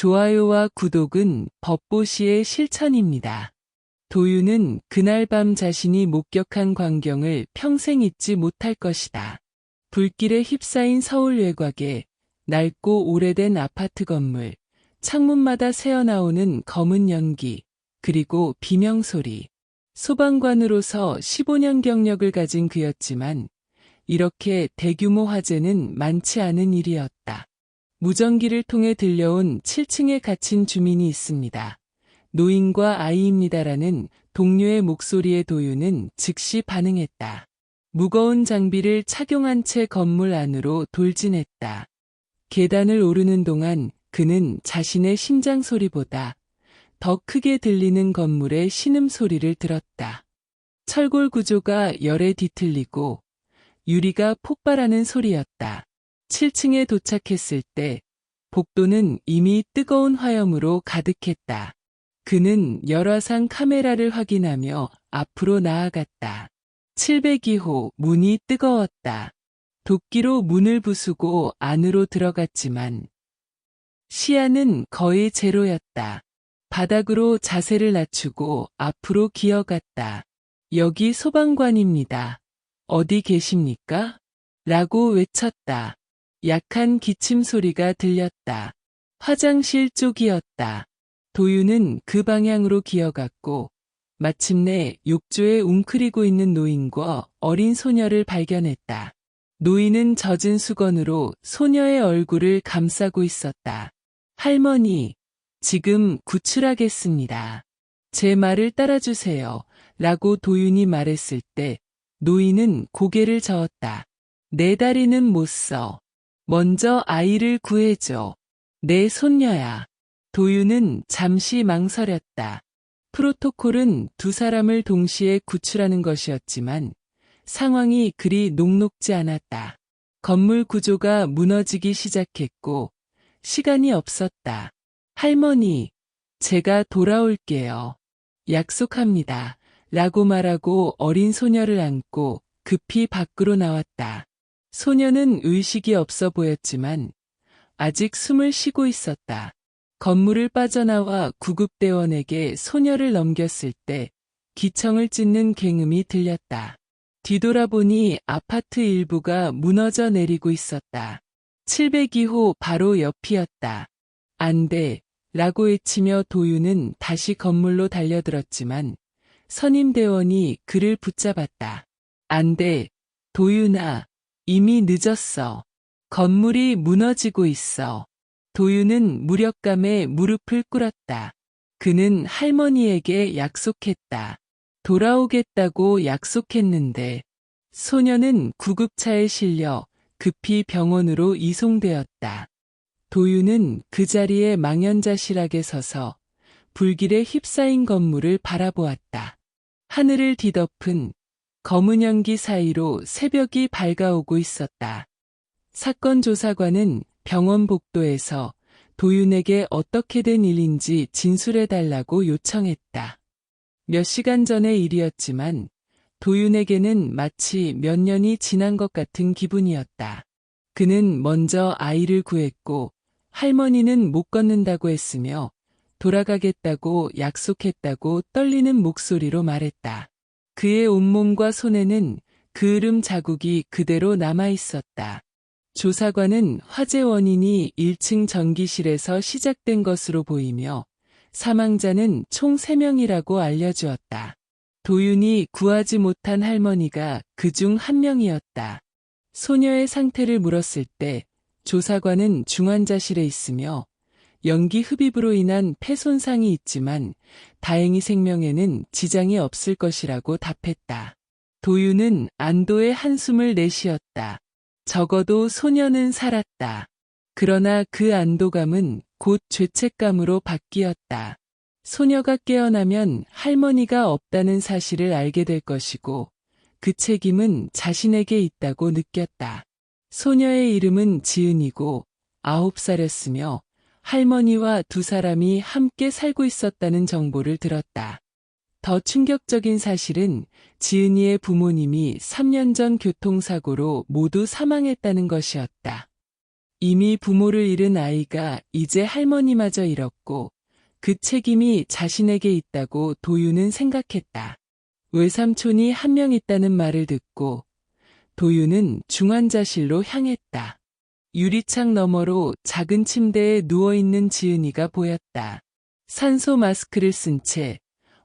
좋아요와 구독은 법보시의 실천입니다. 도윤은 그날 밤 자신이 목격한 광경을 평생 잊지 못할 것이다. 불길에 휩싸인 서울 외곽에 낡고 오래된 아파트 건물, 창문마다 새어나오는 검은 연기, 그리고 비명소리. 소방관으로서 15년 경력을 가진 그였지만 이렇게 대규모 화재는 많지 않은 일이었다. 무전기를 통해 들려온 7층에 갇힌 주민이 있습니다. 노인과 아이입니다라는 동료의 목소리에 도윤은 즉시 반응했다. 무거운 장비를 착용한 채 건물 안으로 돌진했다. 계단을 오르는 동안 그는 자신의 심장 소리보다 더 크게 들리는 건물의 신음소리를 들었다. 철골 구조가 열에 뒤틀리고 유리가 폭발하는 소리였다. 7층에 도착했을 때 복도는 이미 뜨거운 화염으로 가득했다. 그는 열화상 카메라를 확인하며 앞으로 나아갔다. 702호 문이 뜨거웠다. 도끼로 문을 부수고 안으로 들어갔지만 시야는 거의 제로였다. 바닥으로 자세를 낮추고 앞으로 기어갔다. 여기 소방관입니다. 어디 계십니까? 라고 외쳤다. 약한 기침 소리가 들렸다. 화장실 쪽이었다. 도윤은 그 방향으로 기어갔고 마침내 욕조에 웅크리고 있는 노인과 어린 소녀를 발견했다. 노인은 젖은 수건으로 소녀의 얼굴을 감싸고 있었다. 할머니, 지금 구출하겠습니다. 제 말을 따라주세요. 라고 도윤이 말했을 때 노인은 고개를 저었다. 내 다리는 못 써. 먼저 아이를 구해줘. 내 손녀야. 도윤은 잠시 망설였다. 프로토콜은 두 사람을 동시에 구출하는 것이었지만 상황이 그리 녹록지 않았다. 건물 구조가 무너지기 시작했고 시간이 없었다. 할머니, 제가 돌아올게요. 약속합니다. 라고 말하고 어린 소녀를 안고 급히 밖으로 나왔다. 소녀는 의식이 없어 보였지만 아직 숨을 쉬고 있었다. 건물을 빠져나와 구급대원에게 소녀를 넘겼을 때 기청을 찢는 굉음이 들렸다. 뒤돌아보니 아파트 일부가 무너져 내리고 있었다. 702호 바로 옆이었다. 안 돼, 라고 외치며 도윤은 다시 건물로 달려들었지만 선임대원이 그를 붙잡았다. 안 돼, 도윤아, 이미 늦었어. 건물이 무너지고 있어. 도윤은 무력감에 무릎을 꿇었다. 그는 할머니에게 약속했다. 돌아오겠다고 약속했는데 소녀는 구급차에 실려 급히 병원으로 이송되었다. 도윤은 그 자리에 망연자실하게 서서 불길에 휩싸인 건물을 바라보았다. 하늘을 뒤덮은 검은 연기 사이로 새벽이 밝아오고 있었다. 사건 조사관은 병원 복도에서 도윤에게 어떻게 된 일인지 진술해달라고 요청했다. 몇 시간 전의 일이었지만 도윤에게는 마치 몇 년이 지난 것 같은 기분이었다. 그는 먼저 아이를 구했고 할머니는 못 걷는다고 했으며 돌아가겠다고 약속했다고 떨리는 목소리로 말했다. 그의 온몸과 손에는 그을음 자국이 그대로 남아있었다. 조사관은 화재 원인이 1층 전기실에서 시작된 것으로 보이며 사망자는 총 3명이라고 알려주었다. 도윤이 구하지 못한 할머니가 그중 한 명이었다. 소녀의 상태를 물었을 때 조사관은 중환자실에 있으며 연기 흡입으로 인한 폐 손상이 있지만 다행히 생명에는 지장이 없을 것이라고 답했다. 도윤은 안도의 한숨을 내쉬었다. 적어도 소녀는 살았다. 그러나 그 안도감은 곧 죄책감으로 바뀌었다. 소녀가 깨어나면 할머니가 없다는 사실을 알게 될 것이고 그 책임은 자신에게 있다고 느꼈다. 소녀의 이름은 지은이고 9살이었으며 할머니와 두 사람이 함께 살고 있었다는 정보를 들었다. 더 충격적인 사실은 지은이의 부모님이 3년 전 교통사고로 모두 사망했다는 것이었다. 이미 부모를 잃은 아이가 이제 할머니마저 잃었고 그 책임이 자신에게 있다고 도윤은 생각했다. 외삼촌이 한 명 있다는 말을 듣고 도윤은 중환자실로 향했다. 유리창 너머로 작은 침대에 누워있는 지은이가 보였다. 산소 마스크를 쓴 채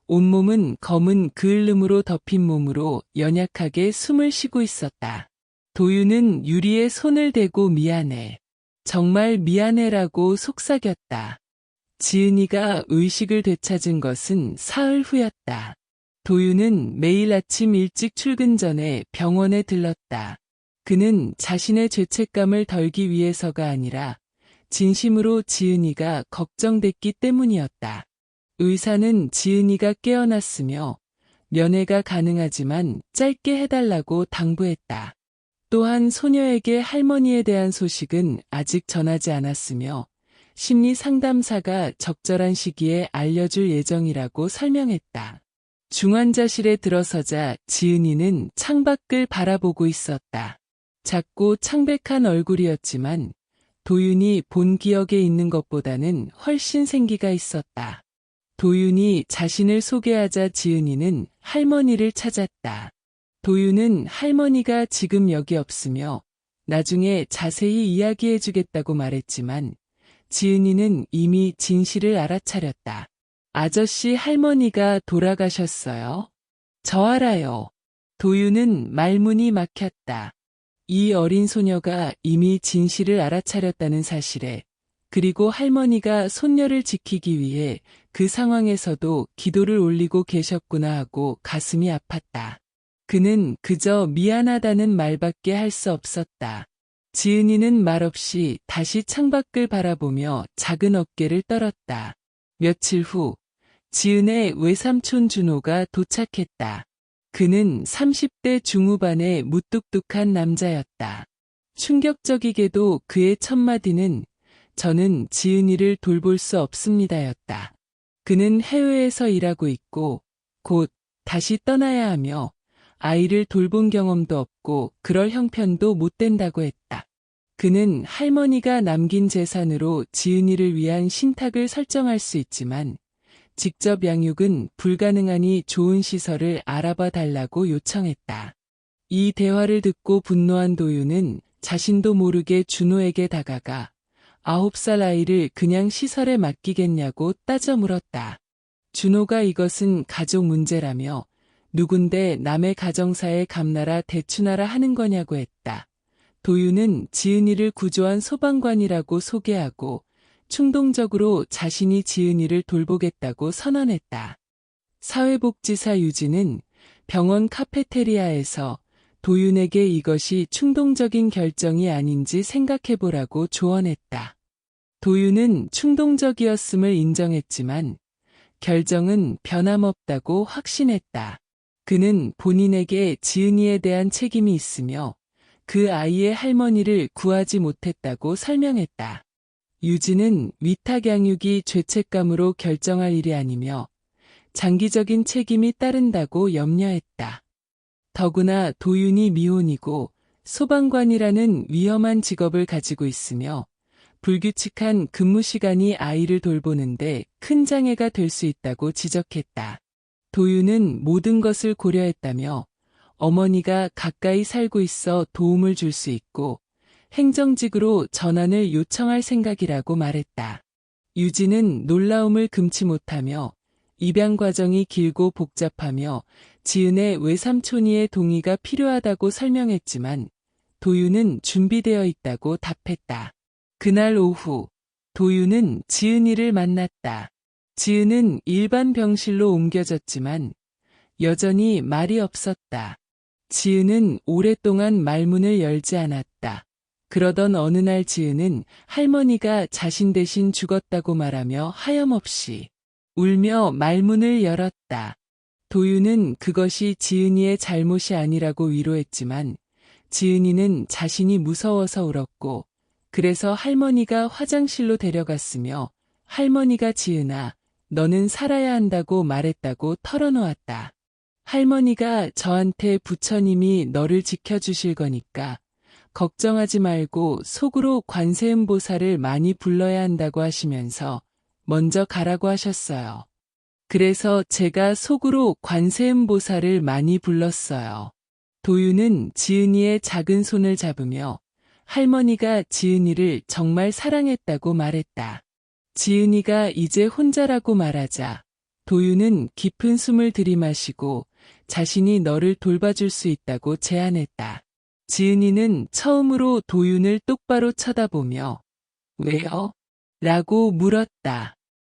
온몸은 검은 그을름으로 덮인 몸으로 연약하게 숨을 쉬고 있었다. 도윤은 유리에 손을 대고 미안해. 정말 미안해라고 속삭였다. 지은이가 의식을 되찾은 것은 사흘 후였다. 도윤은 매일 아침 일찍 출근 전에 병원에 들렀다. 그는 자신의 죄책감을 덜기 위해서가 아니라 진심으로 지은이가 걱정됐기 때문이었다. 의사는 지은이가 깨어났으며 면회가 가능하지만 짧게 해달라고 당부했다. 또한 소녀에게 할머니에 대한 소식은 아직 전하지 않았으며 심리 상담사가 적절한 시기에 알려줄 예정이라고 설명했다. 중환자실에 들어서자 지은이는 창밖을 바라보고 있었다. 작고 창백한 얼굴이었지만 도윤이 본 기억에 있는 것보다는 훨씬 생기가 있었다. 도윤이 자신을 소개하자 지은이는 할머니를 찾았다. 도윤은 할머니가 지금 여기 없으며 나중에 자세히 이야기해주겠다고 말했지만 지은이는 이미 진실을 알아차렸다. 아저씨 할머니가 돌아가셨어요? 저 알아요. 도윤은 말문이 막혔다. 이 어린 소녀가 이미 진실을 알아차렸다는 사실에 그리고 할머니가 손녀를 지키기 위해 그 상황에서도 기도를 올리고 계셨구나 하고 가슴이 아팠다. 그는 그저 미안하다는 말밖에 할 수 없었다. 지은이는 말없이 다시 창밖을 바라보며 작은 어깨를 떨었다. 며칠 후 지은의 외삼촌 준호가 도착했다. 그는 30대 중후반의 무뚝뚝한 남자였다. 충격적이게도 그의 첫마디는 저는 지은이를 돌볼 수 없습니다였다. 그는 해외에서 일하고 있고 곧 다시 떠나야 하며 아이를 돌본 경험도 없고 그럴 형편도 못 된다고 했다. 그는 할머니가 남긴 재산으로 지은이를 위한 신탁을 설정할 수 있지만 직접 양육은 불가능하니 좋은 시설을 알아봐 달라고 요청했다. 이 대화를 듣고 분노한 도윤은 자신도 모르게 준호에게 다가가 9살 아이를 그냥 시설에 맡기겠냐고 따져 물었다. 준호가 이것은 가족 문제라며 누군데 남의 가정사에 감나라 대추나라 하는 거냐고 했다. 도윤은 지은이를 구조한 소방관이라고 소개하고 충동적으로 자신이 지은이를 돌보겠다고 선언했다. 사회복지사 유진은 병원 카페테리아에서 도윤에게 이것이 충동적인 결정이 아닌지 생각해보라고 조언했다. 도윤은 충동적이었음을 인정했지만 결정은 변함없다고 확신했다. 그는 본인에게 지은이에 대한 책임이 있으며 그 아이의 할머니를 구하지 못했다고 설명했다. 유진은 위탁양육이 죄책감으로 결정할 일이 아니며 장기적인 책임이 따른다고 염려했다. 더구나 도윤이 미혼이고 소방관이라는 위험한 직업을 가지고 있으며 불규칙한 근무 시간이 아이를 돌보는데 큰 장애가 될 수 있다고 지적했다. 도윤은 모든 것을 고려했다며 어머니가 가까이 살고 있어 도움을 줄 수 있고 행정직으로 전환을 요청할 생각이라고 말했다. 유진은 놀라움을 금치 못하며 입양 과정이 길고 복잡하며 지은의 외삼촌이의 동의가 필요하다고 설명했지만 도윤은 준비되어 있다고 답했다. 그날 오후 도윤은 지은이를 만났다. 지은은 일반 병실로 옮겨졌지만 여전히 말이 없었다. 지은은 오랫동안 말문을 열지 않았다. 그러던 어느 날 지은은 할머니가 자신 대신 죽었다고 말하며 하염없이 울며 말문을 열었다. 도윤은 그것이 지은이의 잘못이 아니라고 위로했지만 지은이는 자신이 무서워서 울었고 그래서 할머니가 화장실로 데려갔으며 할머니가 지은아, 너는 살아야 한다고 말했다고 털어놓았다. 할머니가 저한테 부처님이 너를 지켜주실 거니까 걱정하지 말고 속으로 관세음보살을 많이 불러야 한다고 하시면서 먼저 가라고 하셨어요. 그래서 제가 속으로 관세음보살을 많이 불렀어요. 도윤은 지은이의 작은 손을 잡으며 할머니가 지은이를 정말 사랑했다고 말했다. 지은이가 이제 혼자라고 말하자 도윤은 깊은 숨을 들이마시고 자신이 너를 돌봐줄 수 있다고 제안했다. 지은이는 처음으로 도윤을 똑바로 쳐다보며 왜요? 라고 물었다.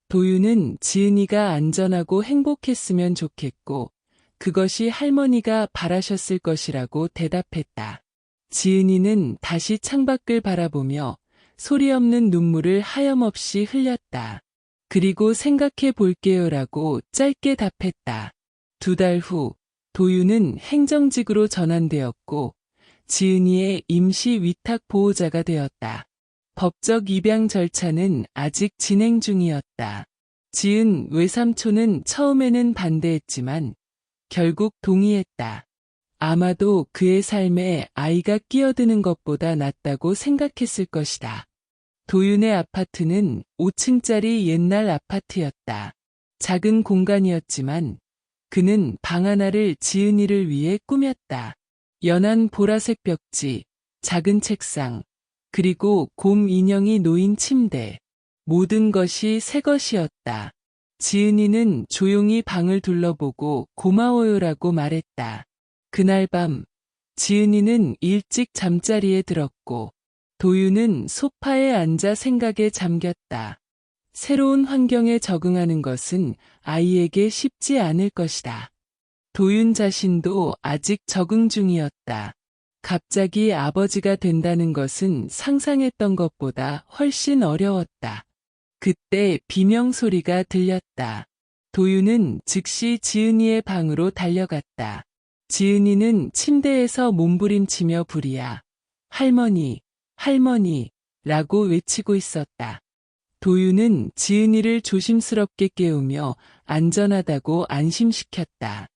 도윤은 지은이가 안전하고 행복했으면 좋겠고 그것이 할머니가 바라셨을 것이라고 대답했다. 지은이는 다시 창밖을 바라보며 소리 없는 눈물을 하염없이 흘렸다. 그리고 생각해 볼게요라고 짧게 답했다. 2달 후 도윤은 행정직으로 전환되었고 지은이의 임시 위탁 보호자가 되었다. 법적 입양 절차는 아직 진행 중이었다. 지은 외삼촌은 처음에는 반대했지만 결국 동의했다. 아마도 그의 삶에 아이가 끼어드는 것보다 낫다고 생각했을 것이다. 도윤의 아파트는 5층짜리 옛날 아파트였다. 작은 공간이었지만 그는 방 하나를 지은이를 위해 꾸몄다. 연한 보라색 벽지, 작은 책상, 그리고 곰 인형이 놓인 침대. 모든 것이 새 것이었다. 지은이는 조용히 방을 둘러보고 고마워요라고 말했다. 그날 밤, 지은이는 일찍 잠자리에 들었고 도윤은 소파에 앉아 생각에 잠겼다. 새로운 환경에 적응하는 것은 아이에게 쉽지 않을 것이다. 도윤 자신도 아직 적응 중이었다. 갑자기 아버지가 된다는 것은 상상했던 것보다 훨씬 어려웠다. 그때 비명소리가 들렸다. 도윤은 즉시 지은이의 방으로 달려갔다. 지은이는 침대에서 몸부림치며 부리야 할머니, 할머니 라고 외치고 있었다. 도윤은 지은이를 조심스럽게 깨우며 안전하다고 안심시켰다.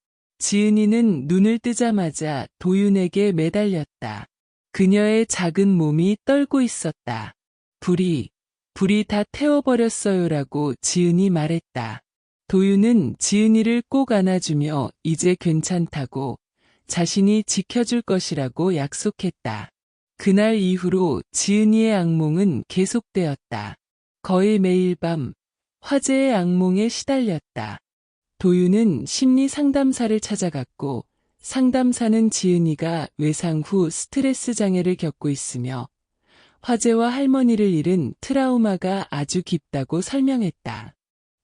지은이는 눈을 뜨자마자 도윤에게 매달렸다. 그녀의 작은 몸이 떨고 있었다. 불이 다 태워버렸어요라고 지은이 말했다. 도윤은 지은이를 꼭 안아주며 이제 괜찮다고 자신이 지켜줄 것이라고 약속했다. 그날 이후로 지은이의 악몽은 계속되었다. 거의 매일 밤 화재의 악몽에 시달렸다. 도윤은 심리 상담사를 찾아갔고 상담사는 지은이가 외상 후 스트레스 장애를 겪고 있으며 화재와 할머니를 잃은 트라우마가 아주 깊다고 설명했다.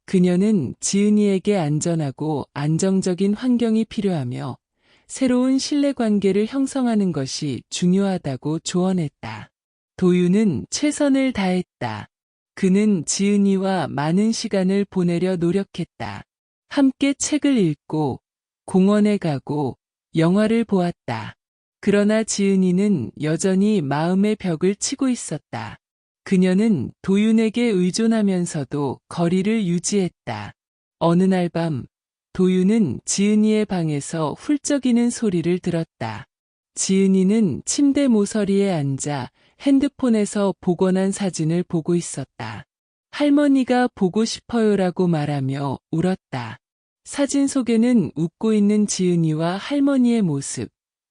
그녀는 지은이에게 안전하고 안정적인 환경이 필요하며 새로운 신뢰관계를 형성하는 것이 중요하다고 조언했다. 도윤은 최선을 다했다. 그는 지은이와 많은 시간을 보내려 노력했다. 함께 책을 읽고 공원에 가고 영화를 보았다. 그러나 지은이는 여전히 마음의 벽을 치고 있었다. 그녀는 도윤에게 의존하면서도 거리를 유지했다. 어느 날 밤 도윤은 지은이의 방에서 훌쩍이는 소리를 들었다. 지은이는 침대 모서리에 앉아 핸드폰에서 복원한 사진을 보고 있었다. 할머니가 보고 싶어요라고 말하며 울었다. 사진 속에는 웃고 있는 지은이와 할머니의 모습,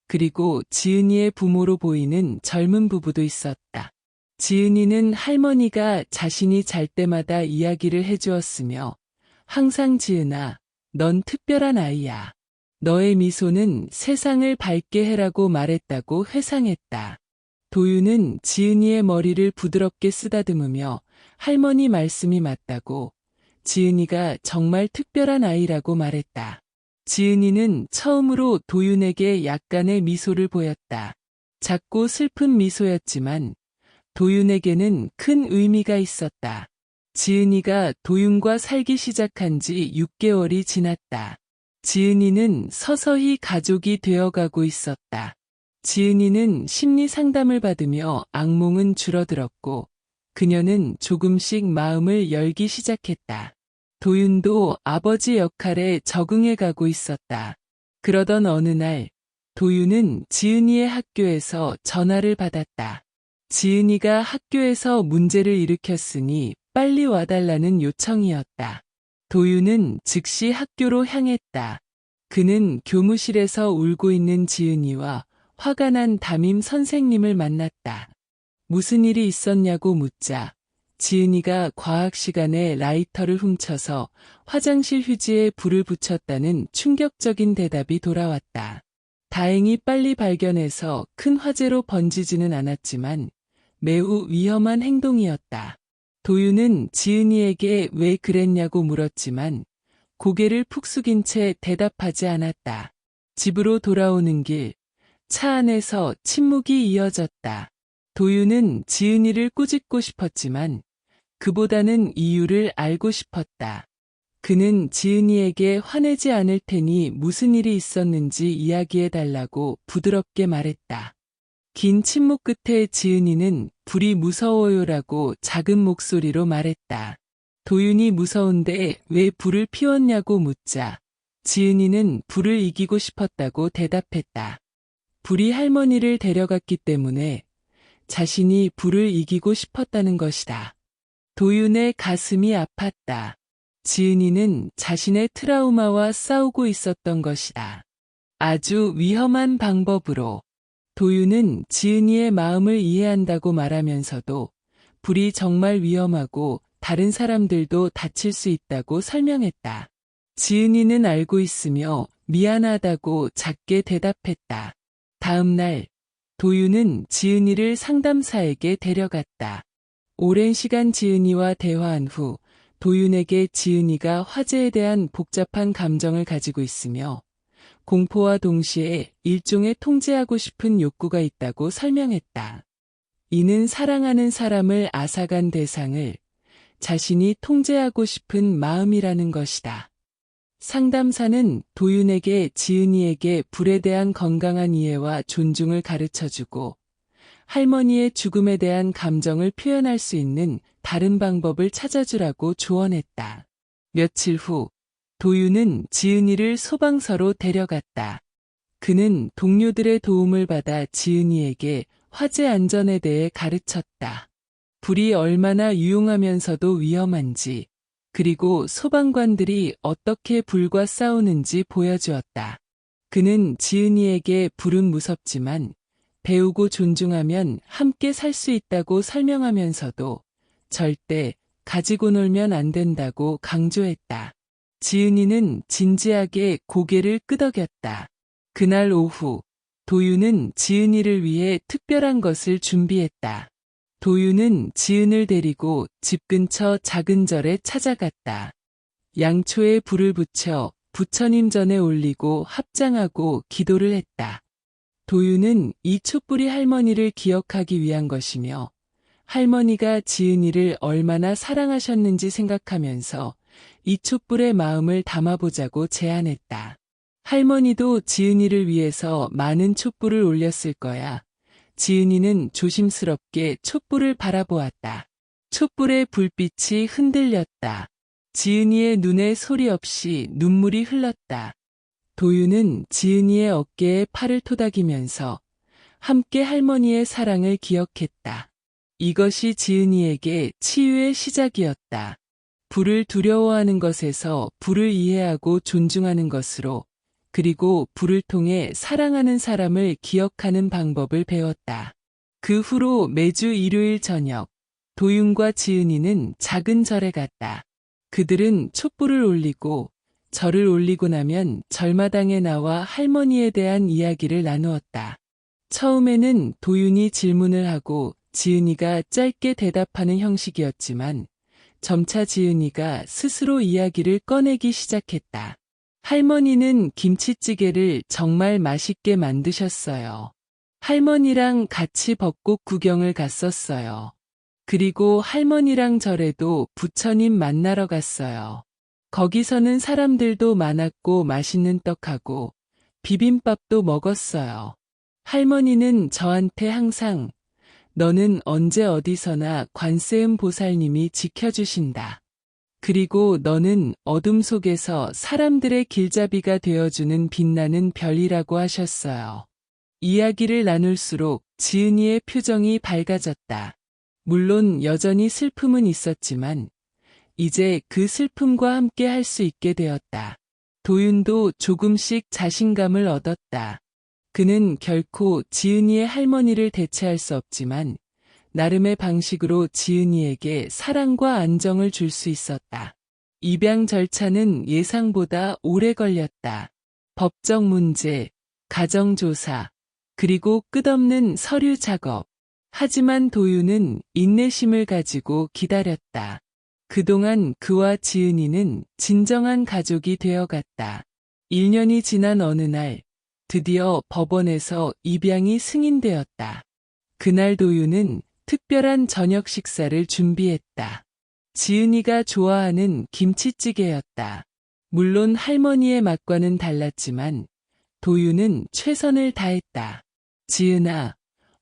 그리고 지은이의 부모로 보이는 젊은 부부도 있었다. 지은이는 할머니가 자신이 잘 때마다 이야기를 해주었으며 항상 지은아, 넌 특별한 아이야. 너의 미소는 세상을 밝게 해라고 말했다고 회상했다. 도윤은 지은이의 머리를 부드럽게 쓰다듬으며 할머니 말씀이 맞다고 지은이가 정말 특별한 아이라고 말했다. 지은이는 처음으로 도윤에게 약간의 미소를 보였다. 작고 슬픈 미소였지만 도윤에게는 큰 의미가 있었다. 지은이가 도윤과 살기 시작한 지 6개월이 지났다. 지은이는 서서히 가족이 되어가고 있었다. 지은이는 심리 상담을 받으며 악몽은 줄어들었고 그녀는 조금씩 마음을 열기 시작했다. 도윤도 아버지 역할에 적응해 가고 있었다. 그러던 어느 날 도윤은 지은이의 학교에서 전화를 받았다. 지은이가 학교에서 문제를 일으켰으니 빨리 와달라는 요청이었다. 도윤은 즉시 학교로 향했다. 그는 교무실에서 울고 있는 지은이와 화가 난 담임 선생님을 만났다. 무슨 일이 있었냐고 묻자 지은이가 과학 시간에 라이터를 훔쳐서 화장실 휴지에 불을 붙였다는 충격적인 대답이 돌아왔다. 다행히 빨리 발견해서 큰 화재로 번지지는 않았지만 매우 위험한 행동이었다. 도윤은 지은이에게 왜 그랬냐고 물었지만 고개를 푹 숙인 채 대답하지 않았다. 집으로 돌아오는 길, 차 안에서 침묵이 이어졌다. 도윤은 지은이를 꾸짖고 싶었지만 그보다는 이유를 알고 싶었다. 그는 지은이에게 화내지 않을 테니 무슨 일이 있었는지 이야기해달라고 부드럽게 말했다. 긴 침묵 끝에 지은이는 불이 무서워요라고 작은 목소리로 말했다. 도윤이 무서운데 왜 불을 피웠냐고 묻자 지은이는 불을 이기고 싶었다고 대답했다. 불이 할머니를 데려갔기 때문에 자신이 불을 이기고 싶었다는 것이다. 도윤의 가슴이 아팠다. 지은이는 자신의 트라우마와 싸우고 있었던 것이다. 아주 위험한 방법으로. 도윤은 지은이의 마음을 이해한다고 말하면서도 불이 정말 위험하고 다른 사람들도 다칠 수 있다고 설명했다. 지은이는 알고 있으며 미안하다고 작게 대답했다. 다음 날 도윤은 지은이를 상담사에게 데려갔다. 오랜 시간 지은이와 대화한 후 도윤에게 지은이가 화재에 대한 복잡한 감정을 가지고 있으며 공포와 동시에 일종의 통제하고 싶은 욕구가 있다고 설명했다. 이는 사랑하는 사람을 앗아간 대상을 자신이 통제하고 싶은 마음이라는 것이다. 상담사는 도윤에게 지은이에게 불에 대한 건강한 이해와 존중을 가르쳐주고 할머니의 죽음에 대한 감정을 표현할 수 있는 다른 방법을 찾아주라고 조언했다. 며칠 후 도윤은 지은이를 소방서로 데려갔다. 그는 동료들의 도움을 받아 지은이에게 화재 안전에 대해 가르쳤다. 불이 얼마나 유용하면서도 위험한지, 그리고 소방관들이 어떻게 불과 싸우는지 보여주었다. 그는 지은이에게 불은 무섭지만 배우고 존중하면 함께 살 수 있다고 설명하면서도 절대 가지고 놀면 안 된다고 강조했다. 지은이는 진지하게 고개를 끄덕였다. 그날 오후 도윤은 지은이를 위해 특별한 것을 준비했다. 도윤은 지은을 데리고 집 근처 작은 절에 찾아갔다. 양초에 불을 붙여 부처님 전에 올리고 합장하고 기도를 했다. 도윤은 이 촛불이 할머니를 기억하기 위한 것이며 할머니가 지은이를 얼마나 사랑하셨는지 생각하면서 이 촛불의 마음을 담아보자고 제안했다. 할머니도 지은이를 위해서 많은 촛불을 올렸을 거야. 지은이는 조심스럽게 촛불을 바라보았다. 촛불의 불빛이 흔들렸다. 지은이의 눈에 소리 없이 눈물이 흘렀다. 도윤은 지은이의 어깨에 팔을 토닥이면서 함께 할머니의 사랑을 기억했다. 이것이 지은이에게 치유의 시작이었다. 불을 두려워하는 것에서 불을 이해하고 존중하는 것으로, 그리고 불을 통해 사랑하는 사람을 기억하는 방법을 배웠다. 그 후로 매주 일요일 저녁, 도윤과 지은이는 작은 절에 갔다. 그들은 촛불을 올리고 절을 올리고 나면 절마당에 나와 할머니에 대한 이야기를 나누었다. 처음에는 도윤이 질문을 하고 지은이가 짧게 대답하는 형식이었지만 점차 지은이가 스스로 이야기를 꺼내기 시작했다. 할머니는 김치찌개를 정말 맛있게 만드셨어요. 할머니랑 같이 벚꽃 구경을 갔었어요. 그리고 할머니랑 절에도 부처님 만나러 갔어요. 거기서는 사람들도 많았고 맛있는 떡하고 비빔밥도 먹었어요. 할머니는 저한테 항상 너는 언제 어디서나 관세음 보살님이 지켜주신다. 그리고 너는 어둠 속에서 사람들의 길잡이가 되어주는 빛나는 별이라고 하셨어요. 이야기를 나눌수록 지은이의 표정이 밝아졌다. 물론 여전히 슬픔은 있었지만 이제 그 슬픔과 함께 할 수 있게 되었다. 도윤도 조금씩 자신감을 얻었다. 그는 결코 지은이의 할머니를 대체할 수 없지만 나름의 방식으로 지은이에게 사랑과 안정을 줄 수 있었다. 입양 절차는 예상보다 오래 걸렸다. 법적 문제, 가정조사, 그리고 끝없는 서류 작업. 하지만 도윤은 인내심을 가지고 기다렸다. 그동안 그와 지은이는 진정한 가족이 되어갔다. 1년이 지난 어느 날, 드디어 법원에서 입양이 승인되었다. 그날 도윤은 특별한 저녁 식사를 준비했다. 지은이가 좋아하는 김치찌개였다. 물론 할머니의 맛과는 달랐지만 도윤은 최선을 다했다. 지은아,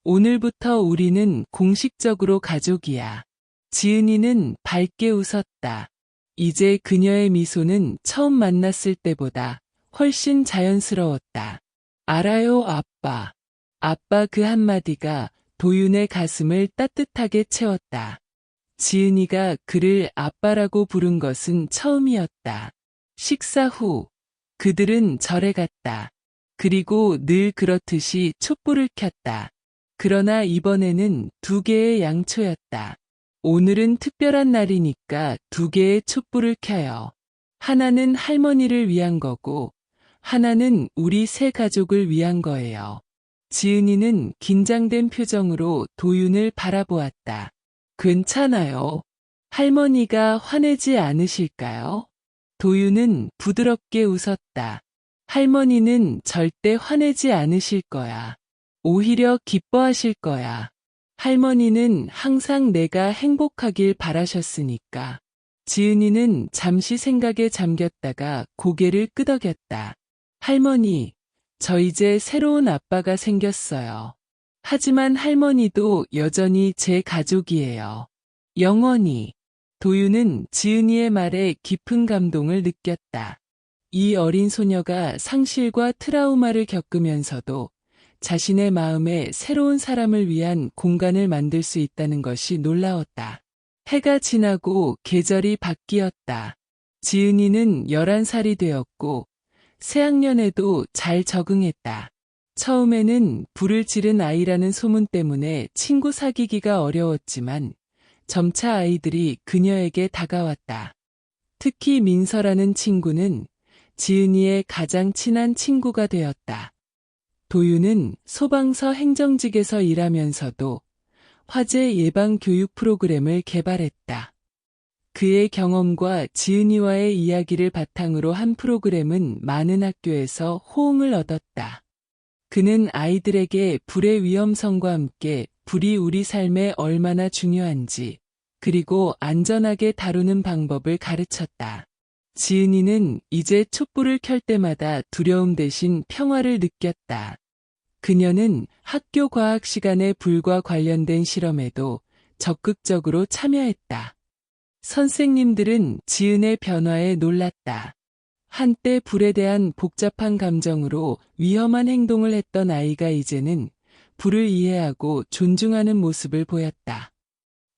오늘부터 우리는 공식적으로 가족이야. 지은이는 밝게 웃었다. 이제 그녀의 미소는 처음 만났을 때보다 훨씬 자연스러웠다. 알아요, 아빠. 아빠 그 한마디가 도윤의 가슴을 따뜻하게 채웠다. 지은이가 그를 아빠라고 부른 것은 처음이었다. 식사 후 그들은 절에 갔다. 그리고 늘 그렇듯이 촛불을 켰다. 그러나 이번에는 2개의 양초였다. 오늘은 특별한 날이니까 2개의 촛불을 켜요. 하나는 할머니를 위한 거고 하나는 우리 새 가족을 위한 거예요. 지은이는 긴장된 표정으로 도윤을 바라보았다. 괜찮아요. 할머니가 화내지 않으실까요? 도윤은 부드럽게 웃었다. 할머니는 절대 화내지 않으실 거야. 오히려 기뻐하실 거야. 할머니는 항상 내가 행복하길 바라셨으니까. 지은이는 잠시 생각에 잠겼다가 고개를 끄덕였다. 할머니, 저 이제 새로운 아빠가 생겼어요. 하지만 할머니도 여전히 제 가족이에요. 영원히. 도윤은 지은이의 말에 깊은 감동을 느꼈다. 이 어린 소녀가 상실과 트라우마를 겪으면서도 자신의 마음에 새로운 사람을 위한 공간을 만들 수 있다는 것이 놀라웠다. 해가 지나고 계절이 바뀌었다. 지은이는 11살이 되었고 새학년에도 잘 적응했다. 처음에는 불을 지른 아이라는 소문 때문에 친구 사귀기가 어려웠지만 점차 아이들이 그녀에게 다가왔다. 특히 민서라는 친구는 지은이의 가장 친한 친구가 되었다. 도윤은 소방서 행정직에서 일하면서도 화재 예방 교육 프로그램을 개발했다. 그의 경험과 지은이와의 이야기를 바탕으로 한 프로그램은 많은 학교에서 호응을 얻었다. 그는 아이들에게 불의 위험성과 함께 불이 우리 삶에 얼마나 중요한지, 그리고 안전하게 다루는 방법을 가르쳤다. 지은이는 이제 촛불을 켤 때마다 두려움 대신 평화를 느꼈다. 그녀는 학교 과학 시간에 불과 관련된 실험에도 적극적으로 참여했다. 선생님들은 지은의 변화에 놀랐다. 한때 불에 대한 복잡한 감정으로 위험한 행동을 했던 아이가 이제는 불을 이해하고 존중하는 모습을 보였다.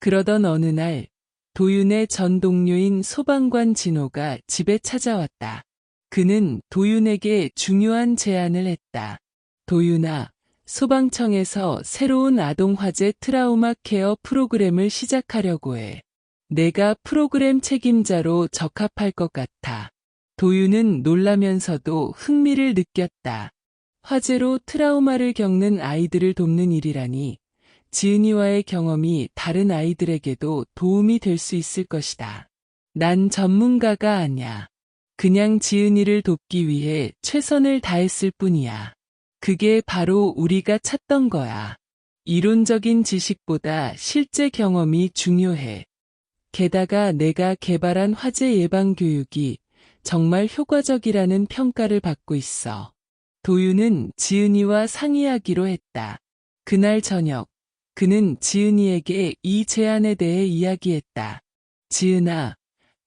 그러던 어느 날 도윤의 전 동료인 소방관 진호가 집에 찾아왔다. 그는 도윤에게 중요한 제안을 했다. 도윤아, 소방청에서 새로운 아동 화재 트라우마 케어 프로그램을 시작하려고 해. 내가 프로그램 책임자로 적합할 것 같아. 도윤은 놀라면서도 흥미를 느꼈다. 화재로 트라우마를 겪는 아이들을 돕는 일이라니 지은이와의 경험이 다른 아이들에게도 도움이 될 수 있을 것이다. 난 전문가가 아냐. 그냥 지은이를 돕기 위해 최선을 다했을 뿐이야. 그게 바로 우리가 찾던 거야. 이론적인 지식보다 실제 경험이 중요해. 게다가 내가 개발한 화재 예방 교육이 정말 효과적이라는 평가를 받고 있어. 도윤은 지은이와 상의하기로 했다. 그날 저녁, 그는 지은이에게 이 제안에 대해 이야기했다. 지은아,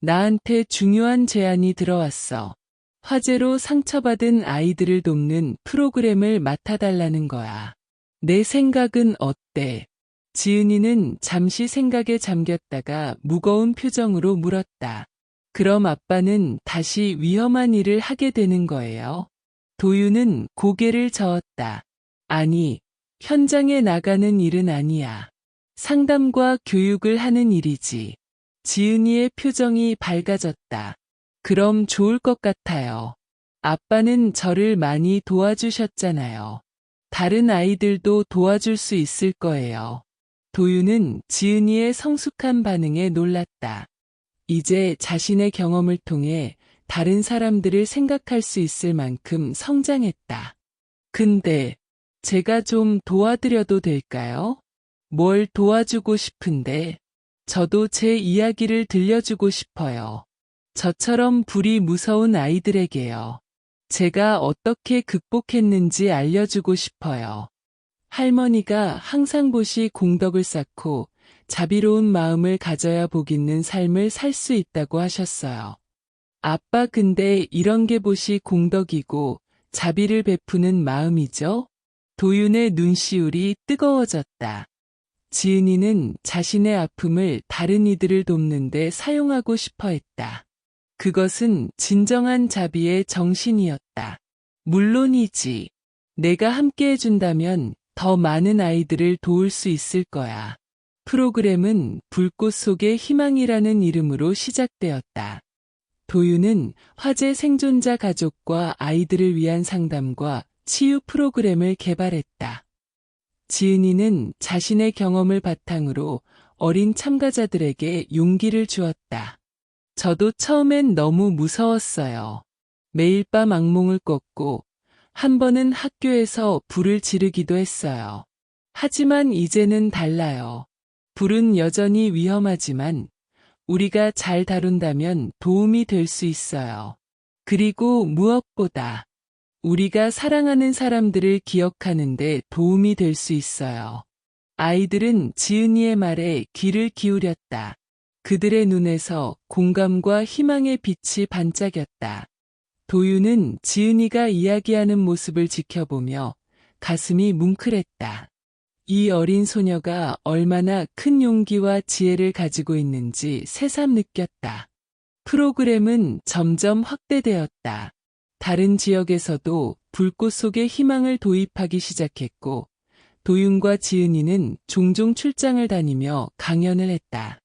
나한테 중요한 제안이 들어왔어. 화재로 상처받은 아이들을 돕는 프로그램을 맡아달라는 거야. 내 생각은 어때? 지은이는 잠시 생각에 잠겼다가 무거운 표정으로 물었다. 그럼 아빠는 다시 위험한 일을 하게 되는 거예요? 도윤은 고개를 저었다. 아니, 현장에 나가는 일은 아니야. 상담과 교육을 하는 일이지. 지은이의 표정이 밝아졌다. 그럼 좋을 것 같아요. 아빠는 저를 많이 도와주셨잖아요. 다른 아이들도 도와줄 수 있을 거예요. 도윤은 지은이의 성숙한 반응에 놀랐다. 이제 자신의 경험을 통해 다른 사람들을 생각할 수 있을 만큼 성장했다. 근데 제가 좀 도와드려도 될까요? 뭘 도와주고 싶은데? 저도 제 이야기를 들려주고 싶어요. 저처럼 불이 무서운 아이들에게요. 제가 어떻게 극복했는지 알려주고 싶어요. 할머니가 항상 보시 공덕을 쌓고 자비로운 마음을 가져야 복 있는 삶을 살 수 있다고 하셨어요. 아빠 근데 이런 게 보시 공덕이고 자비를 베푸는 마음이죠? 도윤의 눈시울이 뜨거워졌다. 지은이는 자신의 아픔을 다른 이들을 돕는데 사용하고 싶어 했다. 그것은 진정한 자비의 정신이었다. 물론이지. 내가 함께 해준다면 더 많은 아이들을 도울 수 있을 거야. 프로그램은 불꽃 속의 희망이라는 이름으로 시작되었다. 도윤은 화재 생존자 가족과 아이들을 위한 상담과 치유 프로그램을 개발했다. 지은이는 자신의 경험을 바탕으로 어린 참가자들에게 용기를 주었다. 저도 처음엔 너무 무서웠어요. 매일 밤 악몽을 꿨고 한 번은 학교에서 불을 지르기도 했어요. 하지만 이제는 달라요. 불은 여전히 위험하지만 우리가 잘 다룬다면 도움이 될 수 있어요. 그리고 무엇보다 우리가 사랑하는 사람들을 기억하는데 도움이 될 수 있어요. 아이들은 지은이의 말에 귀를 기울였다. 그들의 눈에서 공감과 희망의 빛이 반짝였다. 도윤은 지은이가 이야기하는 모습을 지켜보며 가슴이 뭉클했다. 이 어린 소녀가 얼마나 큰 용기와 지혜를 가지고 있는지 새삼 느꼈다. 프로그램은 점점 확대되었다. 다른 지역에서도 불꽃 속의 희망을 도입하기 시작했고, 도윤과 지은이는 종종 출장을 다니며 강연을 했다.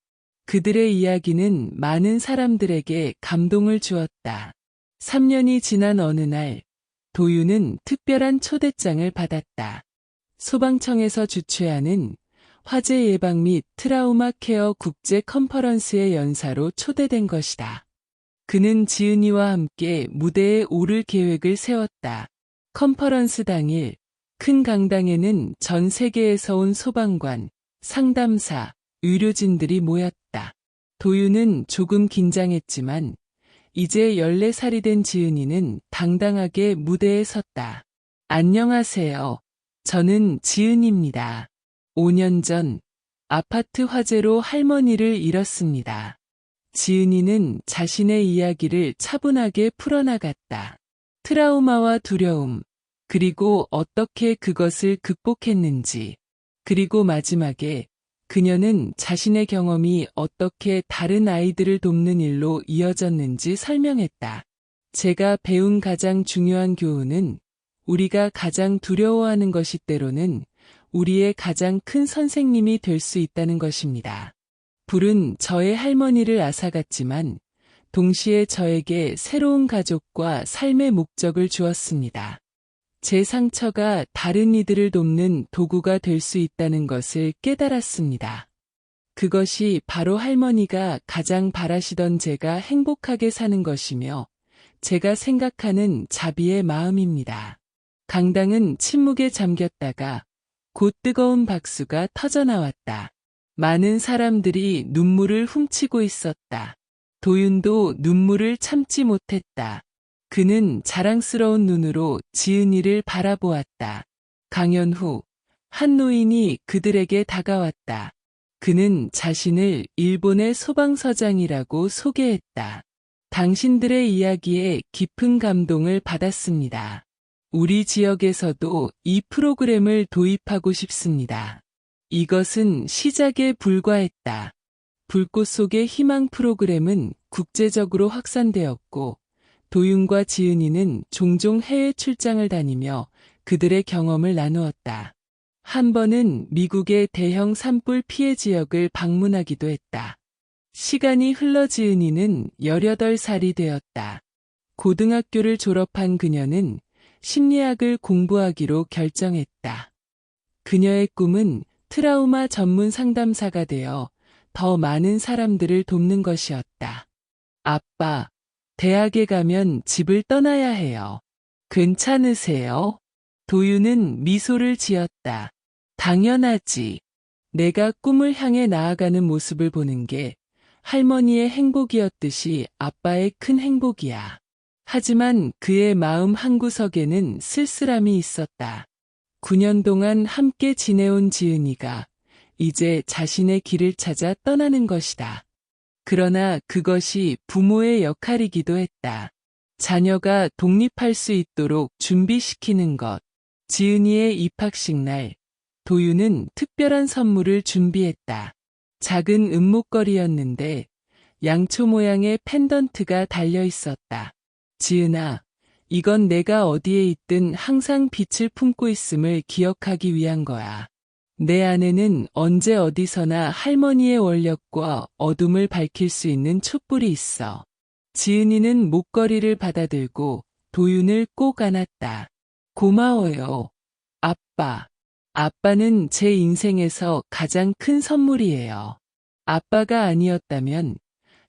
그들의 이야기는 많은 사람들에게 감동을 주었다. 3년이 지난 어느 날, 도윤은 특별한 초대장을 받았다. 소방청에서 주최하는 화재 예방 및 트라우마 케어 국제 컨퍼런스의 연사로 초대된 것이다. 그는 지은이와 함께 무대에 오를 계획을 세웠다. 컨퍼런스 당일, 큰 강당에는 전 세계에서 온 소방관, 상담사, 의료진들이 모였다. 도윤은 조금 긴장했지만 이제 14살이 된 지은이는 당당하게 무대에 섰다. 안녕하세요. 저는 지은입니다. 5년 전 아파트 화재로 할머니를 잃었습니다. 지은이는 자신의 이야기를 차분하게 풀어나갔다. 트라우마와 두려움, 그리고 어떻게 그것을 극복했는지, 그리고 마지막에 그녀는 자신의 경험이 어떻게 다른 아이들을 돕는 일로 이어졌는지 설명했다. 제가 배운 가장 중요한 교훈은 우리가 가장 두려워하는 것이 때로는 우리의 가장 큰 선생님이 될 수 있다는 것입니다. 불은 저의 할머니를 앗아갔지만 동시에 저에게 새로운 가족과 삶의 목적을 주었습니다. 제 상처가 다른 이들을 돕는 도구가 될 수 있다는 것을 깨달았습니다. 그것이 바로 할머니가 가장 바라시던 제가 행복하게 사는 것이며 제가 생각하는 자비의 마음입니다. 강당은 침묵에 잠겼다가 곧 뜨거운 박수가 터져나왔다. 많은 사람들이 눈물을 훔치고 있었다. 도윤도 눈물을 참지 못했다. 그는 자랑스러운 눈으로 지은이를 바라보았다. 강연 후 한 노인이 그들에게 다가왔다. 그는 자신을 일본의 소방서장이라고 소개했다. 당신들의 이야기에 깊은 감동을 받았습니다. 우리 지역에서도 이 프로그램을 도입하고 싶습니다. 이것은 시작에 불과했다. 불꽃 속의 희망 프로그램은 국제적으로 확산되었고, 도윤과 지은이는 종종 해외 출장을 다니며 그들의 경험을 나누었다. 한 번은 미국의 대형 산불 피해 지역을 방문하기도 했다. 시간이 흘러 지은이는 18살이 되었다. 고등학교를 졸업한 그녀는 심리학을 공부하기로 결정했다. 그녀의 꿈은 트라우마 전문 상담사가 되어 더 많은 사람들을 돕는 것이었다. 아빠, 대학에 가면 집을 떠나야 해요. 괜찮으세요? 도윤은 미소를 지었다. 당연하지. 내가 꿈을 향해 나아가는 모습을 보는 게 할머니의 행복이었듯이 아빠의 큰 행복이야. 하지만 그의 마음 한구석에는 쓸쓸함이 있었다. 9년 동안 함께 지내온 지은이가 이제 자신의 길을 찾아 떠나는 것이다. 그러나 그것이 부모의 역할이기도 했다. 자녀가 독립할 수 있도록 준비시키는 것. 지은이의 입학식 날, 도윤은 특별한 선물을 준비했다. 작은 은목걸이였는데 양초 모양의 펜던트가 달려 있었다. 지은아, 이건 내가 어디에 있든 항상 빛을 품고 있음을 기억하기 위한 거야. 내 안에는 언제 어디서나 할머니의 원력과 어둠을 밝힐 수 있는 촛불이 있어. 지은이는 목걸이를 받아들고 도윤을 꼭 안았다. 고마워요. 아빠. 아빠는 제 인생에서 가장 큰 선물이에요. 아빠가 아니었다면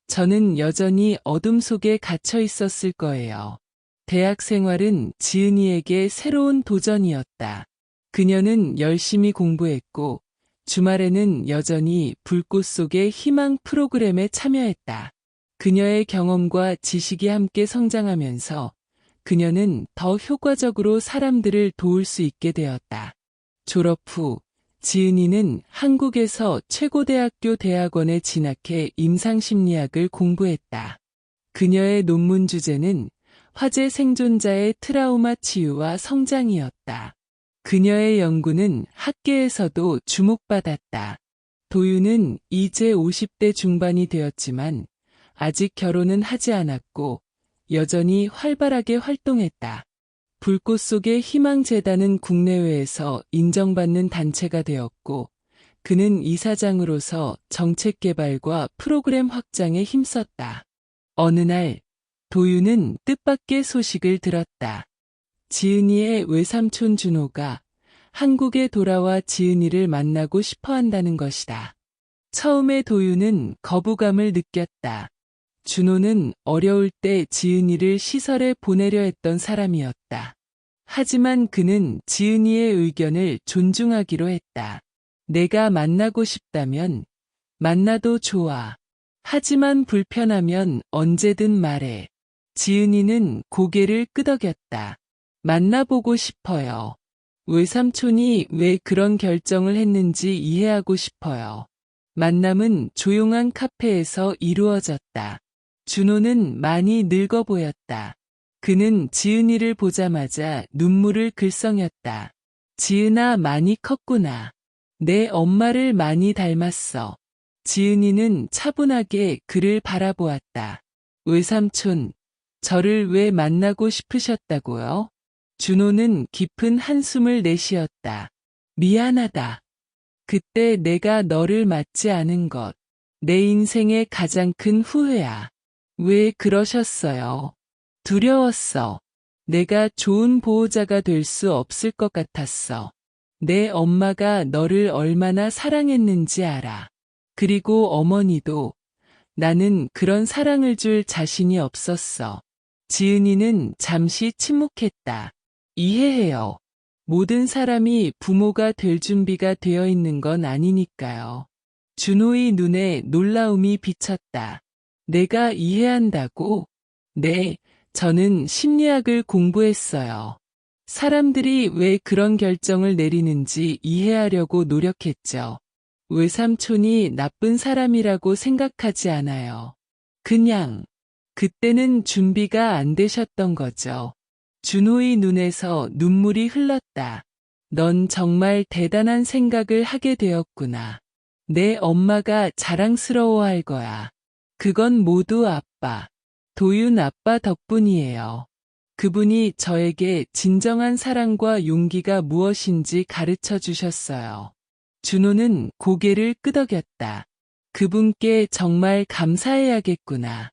저는 여전히 어둠 속에 갇혀 있었을 거예요. 대학 생활은 지은이에게 새로운 도전이었다. 그녀는 열심히 공부했고 주말에는 여전히 불꽃 속의 희망 프로그램에 참여했다. 그녀의 경험과 지식이 함께 성장하면서 그녀는 더 효과적으로 사람들을 도울 수 있게 되었다. 졸업 후 지은이는 한국에서 최고대학교 대학원에 진학해 임상심리학을 공부했다. 그녀의 논문 주제는 화재 생존자의 트라우마 치유와 성장이었다. 그녀의 연구는 학계에서도 주목받았다. 도윤은 이제 50대 중반이 되었지만 아직 결혼은 하지 않았고 여전히 활발하게 활동했다. 불꽃 속의 희망재단은 국내외에서 인정받는 단체가 되었고 그는 이사장으로서 정책 개발과 프로그램 확장에 힘썼다. 어느 날 도윤은 뜻밖의 소식을 들었다. 지은이의 외삼촌 준호가 한국에 돌아와 지은이를 만나고 싶어 한다는 것이다. 처음에 도윤은 거부감을 느꼈다. 준호는 어려울 때 지은이를 시설에 보내려 했던 사람이었다. 하지만 그는 지은이의 의견을 존중하기로 했다. 내가 만나고 싶다면 만나도 좋아. 하지만 불편하면 언제든 말해. 지은이는 고개를 끄덕였다. 만나보고 싶어요. 외삼촌이 왜 그런 결정을 했는지 이해하고 싶어요. 만남은 조용한 카페에서 이루어졌다. 준호는 많이 늙어 보였다. 그는 지은이를 보자마자 눈물을 글썽였다. 지은아, 많이 컸구나. 내 엄마를 많이 닮았어. 지은이는 차분하게 그를 바라보았다. 외삼촌, 저를 왜 만나고 싶으셨다고요? 준호는 깊은 한숨을 내쉬었다. 미안하다. 그때 내가 너를 맞지 않은 것. 내 인생의 가장 큰 후회야. 왜 그러셨어요? 두려웠어. 내가 좋은 보호자가 될 수 없을 것 같았어. 내 엄마가 너를 얼마나 사랑했는지 알아. 그리고 어머니도. 나는 그런 사랑을 줄 자신이 없었어. 지은이는 잠시 침묵했다. 이해해요. 모든 사람이 부모가 될 준비가 되어 있는 건 아니니까요. 준호의 눈에 놀라움이 비쳤다. 내가 이해한다고? 네, 저는 심리학을 공부했어요. 사람들이 왜 그런 결정을 내리는지 이해하려고 노력했죠. 외삼촌이 나쁜 사람이라고 생각하지 않아요. 그냥 그때는 준비가 안 되셨던 거죠. 준호의 눈에서 눈물이 흘렀다. 넌 정말 대단한 생각을 하게 되었구나. 내 엄마가 자랑스러워할 거야. 그건 모두 아빠, 도윤 아빠 덕분이에요. 그분이 저에게 진정한 사랑과 용기가 무엇인지 가르쳐 주셨어요. 준호는 고개를 끄덕였다. 그분께 정말 감사해야겠구나.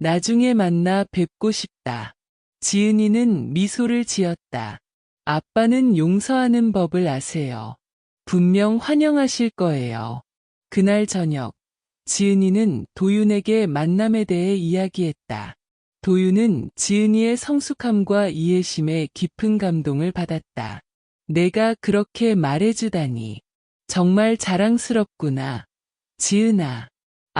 나중에 만나 뵙고 싶다. 지은이는 미소를 지었다. 아빠는 용서하는 법을 아세요. 분명 환영하실 거예요. 그날 저녁, 지은이는 도윤에게 만남에 대해 이야기했다. 도윤은 지은이의 성숙함과 이해심에 깊은 감동을 받았다. 내가 그렇게 말해주다니. 정말 자랑스럽구나. 지은아,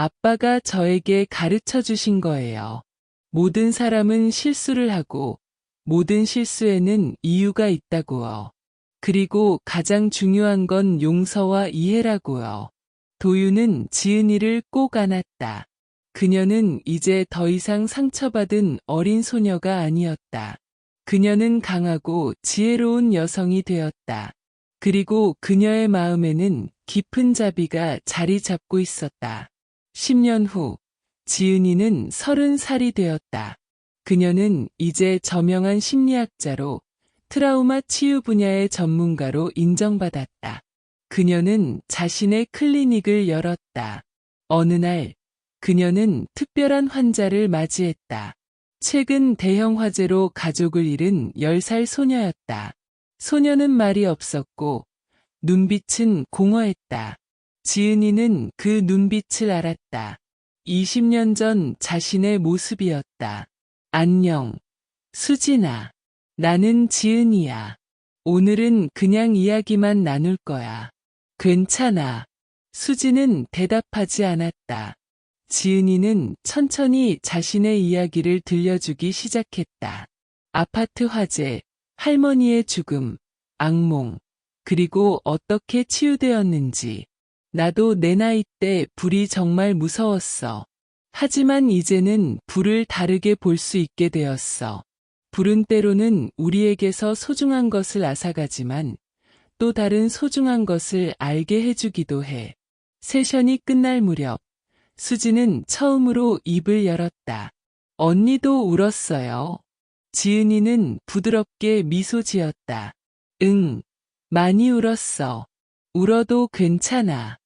아빠가 저에게 가르쳐 주신 거예요. 모든 사람은 실수를 하고 모든 실수에는 이유가 있다고요. 그리고 가장 중요한 건 용서와 이해라고요. 도윤은 지은이를 꼭 안았다. 그녀는 이제 더 이상 상처받은 어린 소녀가 아니었다. 그녀는 강하고 지혜로운 여성이 되었다. 그리고 그녀의 마음에는 깊은 자비가 자리 잡고 있었다. 10년 후, 지은이는 30살이 되었다. 그녀는 이제 저명한 심리학자로 트라우마 치유 분야의 전문가로 인정받았다. 그녀는 자신의 클리닉을 열었다. 어느 날, 그녀는 특별한 환자를 맞이했다. 최근 대형 화재로 가족을 잃은 10살 소녀였다. 소녀는 말이 없었고 눈빛은 공허했다. 지은이는 그 눈빛을 알았다. 20년 전 자신의 모습이었다. 안녕, 수진아. 나는 지은이야. 오늘은 그냥 이야기만 나눌 거야. 괜찮아. 수진은 대답하지 않았다. 지은이는 천천히 자신의 이야기를 들려주기 시작했다. 아파트 화재, 할머니의 죽음, 악몽, 그리고 어떻게 치유되었는지. 나도 내 나이 때 불이 정말 무서웠어. 하지만 이제는 불을 다르게 볼 수 있게 되었어. 불은 때로는 우리에게서 소중한 것을 앗아가지만 또 다른 소중한 것을 알게 해주기도 해. 세션이 끝날 무렵 수지는 처음으로 입을 열었다. 언니도 울었어요. 지은이는 부드럽게 미소 지었다. 응, 많이 울었어. 울어도 괜찮아.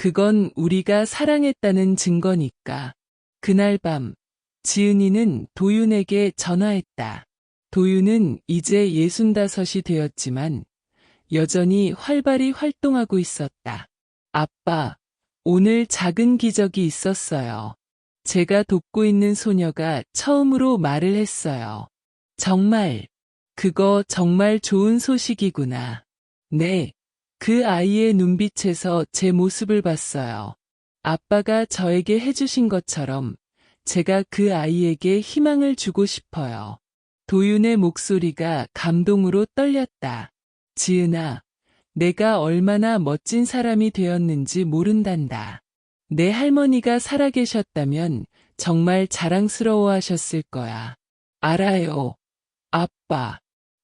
그건 우리가 사랑했다는 증거니까. 그날 밤, 지은이는 도윤에게 전화했다. 도윤은 이제 65이 되었지만 여전히 활발히 활동하고 있었다. 아빠, 오늘 작은 기적이 있었어요. 제가 돕고 있는 소녀가 처음으로 말을 했어요. 정말, 그거 정말 좋은 소식이구나. 네, 그 아이의 눈빛에서 제 모습을 봤어요. 아빠가 저에게 해주신 것처럼 제가 그 아이에게 희망을 주고 싶어요. 도윤의 목소리가 감동으로 떨렸다. 지은아, 내가 얼마나 멋진 사람이 되었는지 모른단다. 내 할머니가 살아계셨다면 정말 자랑스러워하셨을 거야. 알아요. 아빠.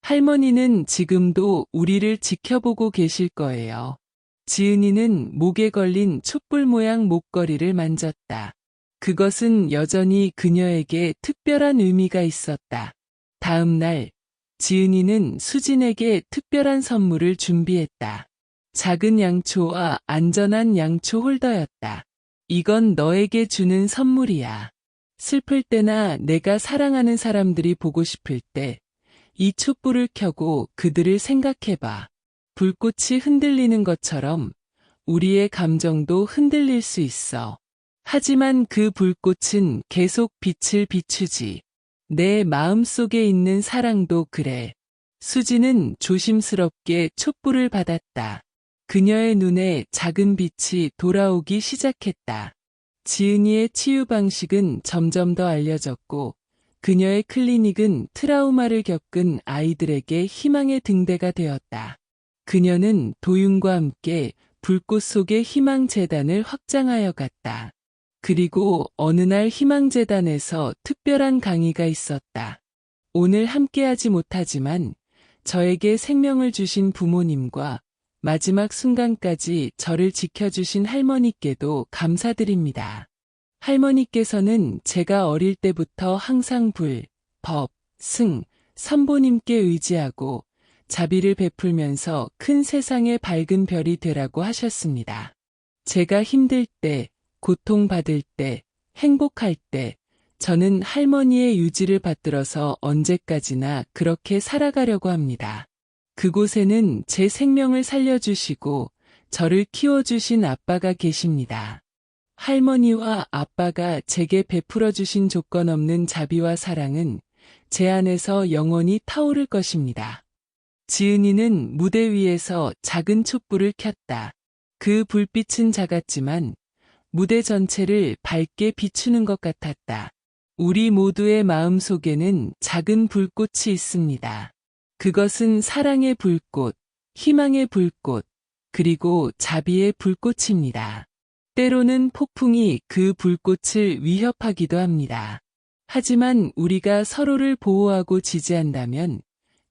할머니는 지금도 우리를 지켜보고 계실 거예요. 지은이는 목에 걸린 촛불 모양 목걸이를 만졌다. 그것은 여전히 그녀에게 특별한 의미가 있었다. 다음 날, 지은이는 수진에게 특별한 선물을 준비했다. 작은 양초와 안전한 양초 홀더였다. 이건 너에게 주는 선물이야. 슬플 때나 내가 사랑하는 사람들이 보고 싶을 때 이 촛불을 켜고 그들을 생각해봐. 불꽃이 흔들리는 것처럼 우리의 감정도 흔들릴 수 있어. 하지만 그 불꽃은 계속 빛을 비추지. 내 마음속에 있는 사랑도 그래. 수지는 조심스럽게 촛불을 받았다. 그녀의 눈에 작은 빛이 돌아오기 시작했다. 지은이의 치유 방식은 점점 더 알려졌고 그녀의 클리닉은 트라우마를 겪은 아이들에게 희망의 등대가 되었다. 그녀는 도윤과 함께 불꽃 속의 희망 재단을 확장하여 갔다. 그리고 어느 날 희망재단에서 특별한 강의가 있었다. 오늘 함께하지 못하지만 저에게 생명을 주신 부모님과 마지막 순간까지 저를 지켜주신 할머니께도 감사드립니다. 할머니께서는 제가 어릴 때부터 항상 불, 법, 승, 선보님께 의지하고 자비를 베풀면서 큰 세상의 밝은 별이 되라고 하셨습니다. 제가 힘들 때, 고통받을 때, 행복할 때, 저는 할머니의 유지를 받들어서 언제까지나 그렇게 살아가려고 합니다. 그곳에는 제 생명을 살려주시고 저를 키워주신 아빠가 계십니다. 할머니와 아빠가 제게 베풀어 주신 조건 없는 자비와 사랑은 제 안에서 영원히 타오를 것입니다. 지은이는 무대 위에서 작은 촛불을 켰다. 그 불빛은 작았지만 무대 전체를 밝게 비추는 것 같았다. 우리 모두의 마음 속에는 작은 불꽃이 있습니다. 그것은 사랑의 불꽃, 희망의 불꽃, 그리고 자비의 불꽃입니다. 때로는 폭풍이 그 불꽃을 위협하기도 합니다. 하지만 우리가 서로를 보호하고 지지한다면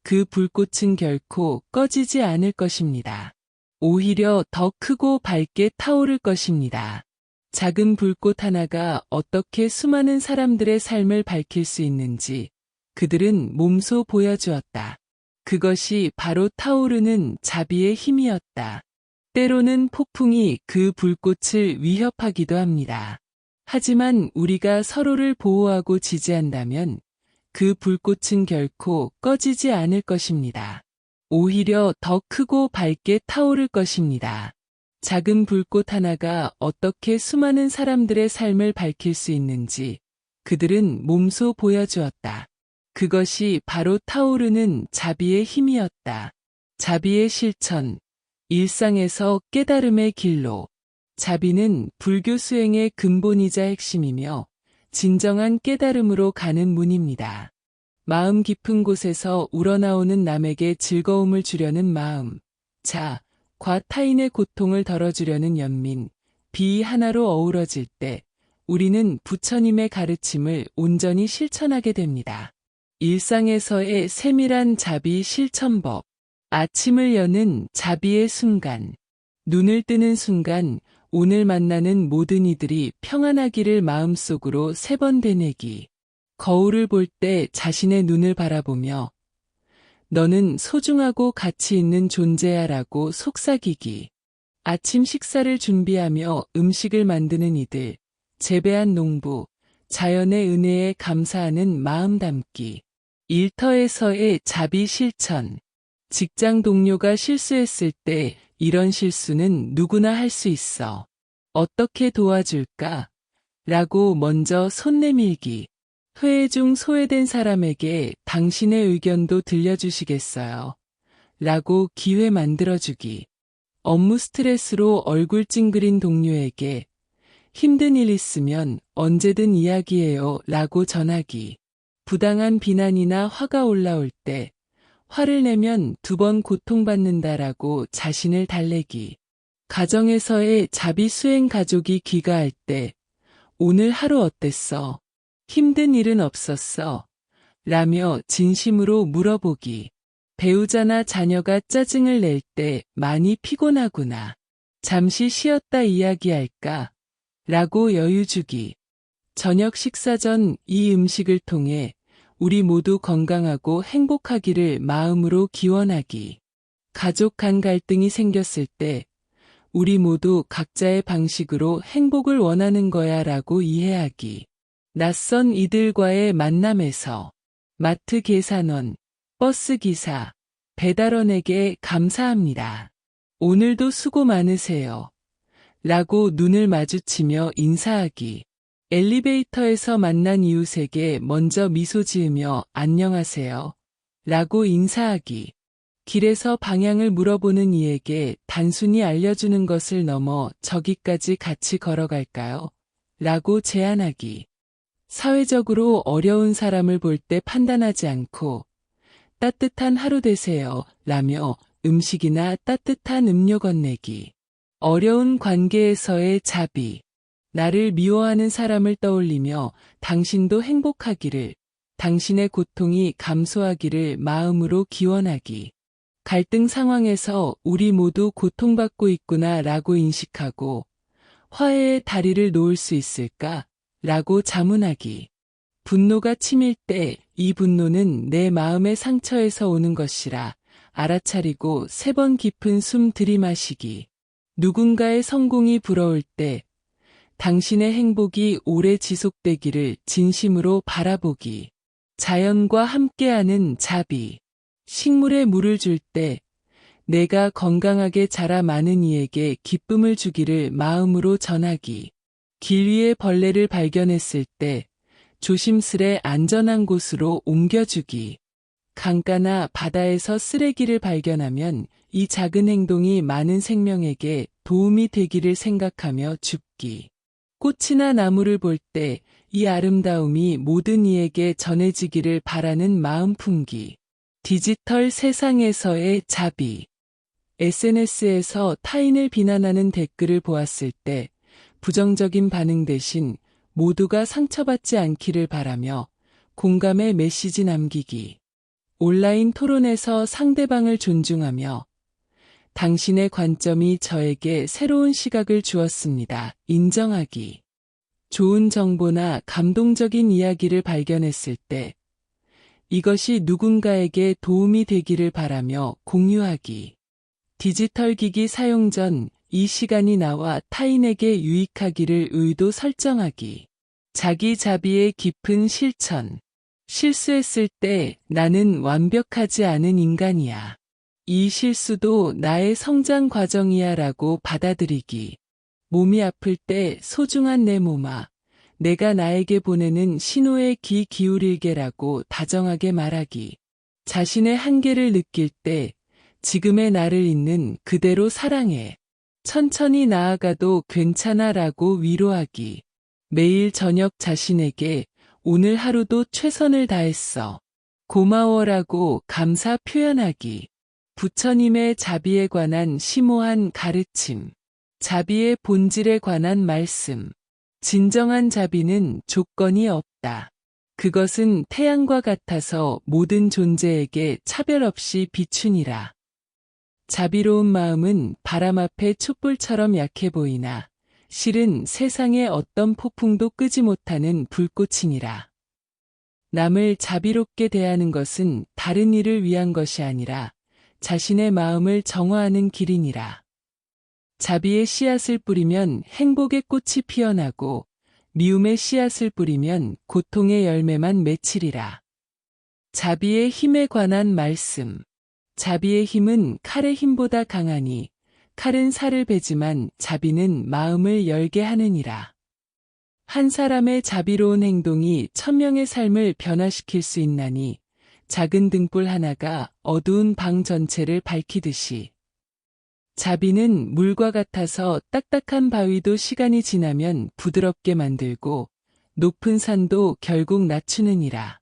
그 불꽃은 결코 꺼지지 않을 것입니다. 오히려 더 크고 밝게 타오를 것입니다. 작은 불꽃 하나가 어떻게 수많은 사람들의 삶을 밝힐 수 있는지 그들은 몸소 보여주었다. 그것이 바로 타오르는 자비의 힘이었다. 때로는 폭풍이 그 불꽃을 위협하기도 합니다. 하지만 우리가 서로를 보호하고 지지한다면 그 불꽃은 결코 꺼지지 않을 것입니다. 오히려 더 크고 밝게 타오를 것입니다. 작은 불꽃 하나가 어떻게 수많은 사람들의 삶을 밝힐 수 있는지 그들은 몸소 보여주었다. 그것이 바로 타오르는 자비의 힘이었다. 자비의 실천, 일상에서 깨달음의 길로. 자비는 불교 수행의 근본이자 핵심이며 진정한 깨달음으로 가는 문입니다. 마음 깊은 곳에서 우러나오는 남에게 즐거움을 주려는 마음, 과 타인의 고통을 덜어주려는 연민, 비 하나로 어우러질 때 우리는 부처님의 가르침을 온전히 실천하게 됩니다. 일상에서의 세밀한 자비 실천법. 아침을 여는 자비의 순간. 눈을 뜨는 순간 오늘 만나는 모든 이들이 평안하기를 마음속으로 3번 되뇌기. 거울을 볼 때 자신의 눈을 바라보며 너는 소중하고 가치 있는 존재야 라고 속삭이기. 아침 식사를 준비하며 음식을 만드는 이들, 재배한 농부, 자연의 은혜에 감사하는 마음 담기. 일터에서의 자비 실천. 직장 동료가 실수했을 때 이런 실수는 누구나 할 수 있어. 어떻게 도와줄까? 라고 먼저 손 내밀기. 회의 중 소외된 사람에게 당신의 의견도 들려주시겠어요? 라고 기회 만들어주기. 업무 스트레스로 얼굴 찡그린 동료에게 힘든 일 있으면 언제든 이야기해요 라고 전하기. 부당한 비난이나 화가 올라올 때 화를 내면 2번 고통받는다라고 자신을 달래기. 가정에서의 자비 수행. 가족이 귀가할 때 오늘 하루 어땠어? 힘든 일은 없었어? 라며 진심으로 물어보기. 배우자나 자녀가 짜증을 낼 때 많이 피곤하구나. 잠시 쉬었다 이야기할까? 라고 여유 주기. 저녁 식사 전 이 음식을 통해 우리 모두 건강하고 행복하기를 마음으로 기원하기. 가족 간 갈등이 생겼을 때 우리 모두 각자의 방식으로 행복을 원하는 거야 라고 이해하기. 낯선 이들과의 만남에서 마트 계산원, 버스 기사, 배달원에게 감사합니다. 오늘도 수고 많으세요. 라고 눈을 마주치며 인사하기. 엘리베이터에서 만난 이웃에게 먼저 미소 지으며 안녕하세요. 라고 인사하기. 길에서 방향을 물어보는 이에게 단순히 알려주는 것을 넘어 저기까지 같이 걸어갈까요? 라고 제안하기. 사회적으로 어려운 사람을 볼 때 판단하지 않고 따뜻한 하루 되세요 라며 음식이나 따뜻한 음료 건네기. 어려운 관계에서의 자비. 나를 미워하는 사람을 떠올리며 당신도 행복하기를, 당신의 고통이 감소하기를 마음으로 기원하기. 갈등 상황에서 우리 모두 고통받고 있구나 라고 인식하고 화해의 다리를 놓을 수 있을까? 라고 자문하기. 분노가 치밀 때 이 분노는 내 마음의 상처에서 오는 것이라 알아차리고 3번 깊은 숨 들이마시기. 누군가의 성공이 부러울 때 당신의 행복이 오래 지속되기를 진심으로 바라보기. 자연과 함께하는 자비. 식물에 물을 줄 때 내가 건강하게 자라 많은 이에게 기쁨을 주기를 마음으로 전하기. 길 위에 벌레를 발견했을 때 조심스레 안전한 곳으로 옮겨주기. 강가나 바다에서 쓰레기를 발견하면 이 작은 행동이 많은 생명에게 도움이 되기를 생각하며 줍기. 꽃이나 나무를 볼 때 이 아름다움이 모든 이에게 전해지기를 바라는 마음 품기. 디지털 세상에서의 자비. SNS에서 타인을 비난하는 댓글을 보았을 때 부정적인 반응 대신 모두가 상처받지 않기를 바라며 공감의 메시지 남기기. 온라인 토론에서 상대방을 존중하며 당신의 관점이 저에게 새로운 시각을 주었습니다. 인정하기. 좋은 정보나 감동적인 이야기를 발견했을 때 이것이 누군가에게 도움이 되기를 바라며 공유하기. 디지털 기기 사용 전 이 시간이 나와 타인에게 유익하기를 의도 설정하기. 자기 자비의 깊은 실천. 실수했을 때 나는 완벽하지 않은 인간이야. 이 실수도 나의 성장 과정이야 라고 받아들이기. 몸이 아플 때 소중한 내 몸아, 내가 나에게 보내는 신호에 귀 기울일게라고 다정하게 말하기. 자신의 한계를 느낄 때 지금의 나를 있는 그대로 사랑해. 천천히 나아가도 괜찮아 라고 위로하기. 매일 저녁 자신에게 오늘 하루도 최선을 다했어. 고마워라고 감사 표현하기. 부처님의 자비에 관한 심오한 가르침. 자비의 본질에 관한 말씀. 진정한 자비는 조건이 없다. 그것은 태양과 같아서 모든 존재에게 차별 없이 비추니라. 자비로운 마음은 바람 앞에 촛불처럼 약해 보이나 실은 세상의 어떤 폭풍도 끄지 못하는 불꽃이니라. 남을 자비롭게 대하는 것은 다른 이를 위한 것이 아니라 자신의 마음을 정화하는 길이니라. 자비의 씨앗을 뿌리면 행복의 꽃이 피어나고 미움의 씨앗을 뿌리면 고통의 열매만 맺히리라. 자비의 힘에 관한 말씀. 자비의 힘은 칼의 힘보다 강하니 칼은 살을 베지만 자비는 마음을 열게 하느니라. 한 사람의 자비로운 행동이 1000명의 삶을 변화시킬 수 있나니 작은 등불 하나가 어두운 방 전체를 밝히듯이 자비는 물과 같아서 딱딱한 바위도 시간이 지나면 부드럽게 만들고 높은 산도 결국 낮추느니라.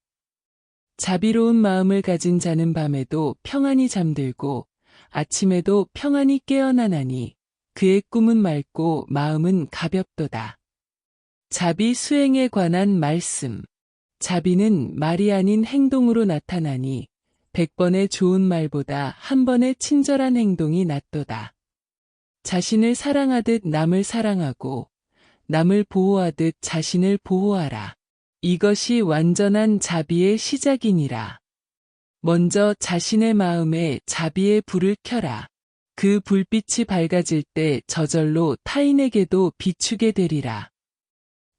자비로운 마음을 가진 자는 밤에도 평안히 잠들고 아침에도 평안히 깨어나나니 그의 꿈은 맑고 마음은 가볍도다. 자비 수행에 관한 말씀. 자비는 말이 아닌 행동으로 나타나니 100번의 좋은 말보다 한 번의 친절한 행동이 낫도다. 자신을 사랑하듯 남을 사랑하고 남을 보호하듯 자신을 보호하라. 이것이 완전한 자비의 시작이니라. 먼저 자신의 마음에 자비의 불을 켜라. 그 불빛이 밝아질 때 저절로 타인에게도 비추게 되리라.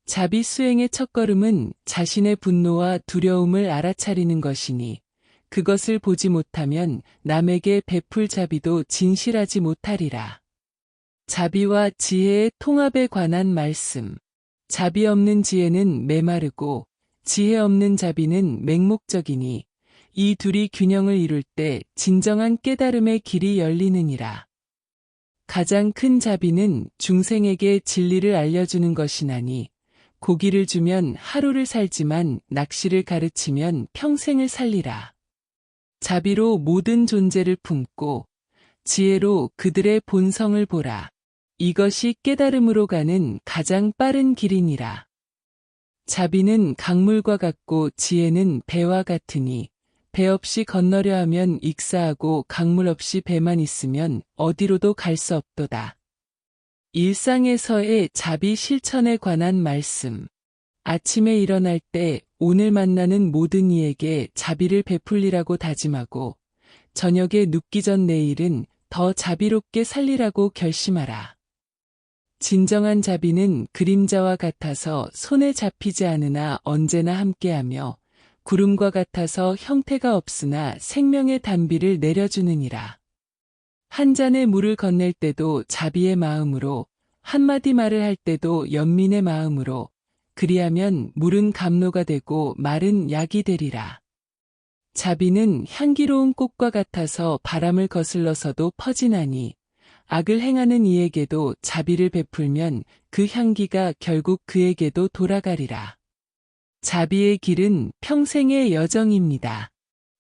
자비 수행의 첫걸음은 자신의 분노와 두려움을 알아차리는 것이니 그것을 보지 못하면 남에게 베풀 자비도 진실하지 못하리라. 자비와 지혜의 통합에 관한 말씀. 자비 없는 지혜는 메마르고 지혜 없는 자비는 맹목적이니 이 둘이 균형을 이룰 때 진정한 깨달음의 길이 열리느니라. 가장 큰 자비는 중생에게 진리를 알려주는 것이나니 고기를 주면 하루를 살지만 낚시를 가르치면 평생을 살리라. 자비로 모든 존재를 품고 지혜로 그들의 본성을 보라. 이것이 깨달음으로 가는 가장 빠른 길이니라. 자비는 강물과 같고 지혜는 배와 같으니 배 없이 건너려 하면 익사하고 강물 없이 배만 있으면 어디로도 갈 수 없도다. 일상에서의 자비 실천에 관한 말씀. 아침에 일어날 때 오늘 만나는 모든 이에게 자비를 베풀리라고 다짐하고 저녁에 눕기 전 내일은 더 자비롭게 살리라고 결심하라. 진정한 자비는 그림자와 같아서 손에 잡히지 않으나 언제나 함께하며 구름과 같아서 형태가 없으나 생명의 단비를 내려주느니라. 한 잔의 물을 건넬 때도 자비의 마음으로, 한마디 말을 할 때도 연민의 마음으로, 그리하면 물은 감로가 되고 말은 약이 되리라. 자비는 향기로운 꽃과 같아서 바람을 거슬러서도 퍼지나니 악을 행하는 이에게도 자비를 베풀면 그 향기가 결국 그에게도 돌아가리라. 자비의 길은 평생의 여정입니다.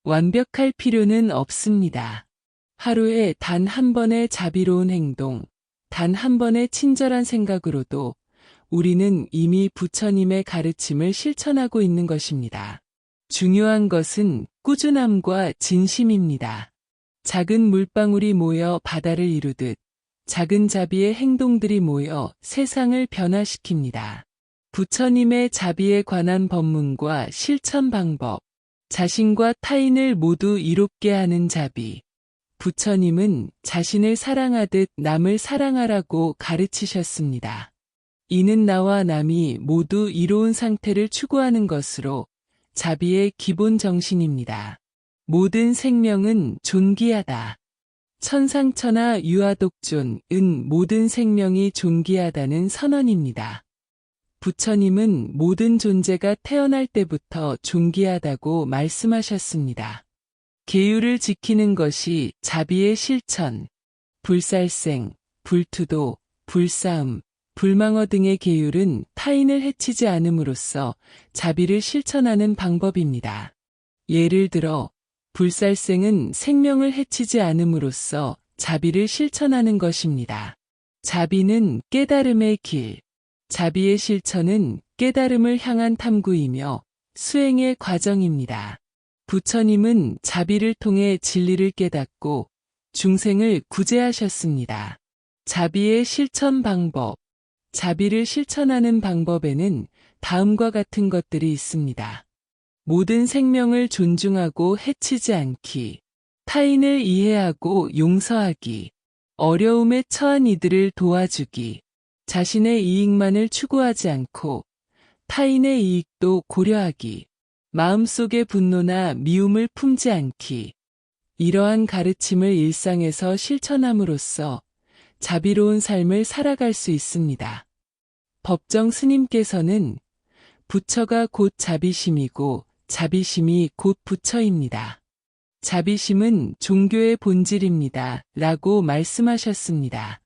완벽할 필요는 없습니다. 하루에 단 한 번의 자비로운 행동, 단 한 번의 친절한 생각으로도 우리는 이미 부처님의 가르침을 실천하고 있는 것입니다. 중요한 것은 꾸준함과 진심입니다. 작은 물방울이 모여 바다를 이루듯 작은 자비의 행동들이 모여 세상을 변화시킵니다. 부처님의 자비에 관한 법문과 실천 방법. 자신과 타인을 모두 이롭게 하는 자비. 부처님은 자신을 사랑하듯 남을 사랑하라고 가르치셨습니다. 이는 나와 남이 모두 이로운 상태를 추구하는 것으로 자비의 기본 정신입니다. 모든 생명은 존귀하다. 천상천하 유아독존은 모든 생명이 존귀하다는 선언입니다. 부처님은 모든 존재가 태어날 때부터 존귀하다고 말씀하셨습니다. 계율을 지키는 것이 자비의 실천, 불살생, 불투도, 불싸움, 불망어 등의 계율은 타인을 해치지 않음으로써 자비를 실천하는 방법입니다. 예를 들어 불살생은 생명을 해치지 않음으로써 자비를 실천하는 것입니다. 자비는 깨달음의 길. 자비의 실천은 깨달음을 향한 탐구이며 수행의 과정입니다. 부처님은 자비를 통해 진리를 깨닫고 중생을 구제하셨습니다. 자비의 실천 방법. 자비를 실천하는 방법에는 다음과 같은 것들이 있습니다. 모든 생명을 존중하고 해치지 않기, 타인을 이해하고 용서하기, 어려움에 처한 이들을 도와주기, 자신의 이익만을 추구하지 않고 타인의 이익도 고려하기, 마음속에 분노나 미움을 품지 않기. 이러한 가르침을 일상에서 실천함으로써 자비로운 삶을 살아갈 수 있습니다. 법정 스님께서는 부처가 곧 자비심이고 자비심이 곧 부처입니다. 자비심은 종교의 본질입니다. 라고 말씀하셨습니다.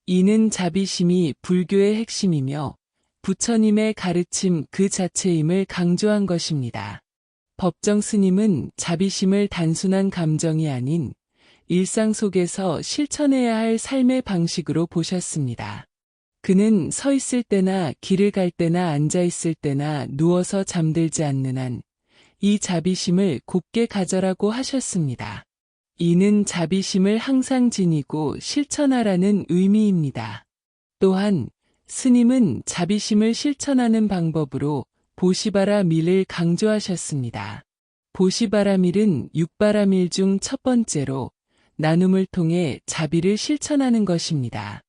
이는 자비심이 불교의 핵심이며 부처님의 가르침 그 자체임을 강조한 것입니다. 법정 스님은 자비심을 단순한 감정이 아닌 일상 속에서 실천해야 할 삶의 방식으로 보셨습니다. 그는 서 있을 때나 길을 갈 때나 앉아 있을 때나 누워서 잠들지 않는 한 이 자비심을 곱게 가져라고 하셨습니다. 이는 자비심을 항상 지니고 실천하라는 의미입니다. 또한 스님은 자비심을 실천하는 방법으로 보시바라밀을 강조하셨습니다. 보시바라밀은 육바라밀 중 첫 번째로 나눔을 통해 자비를 실천하는 것입니다.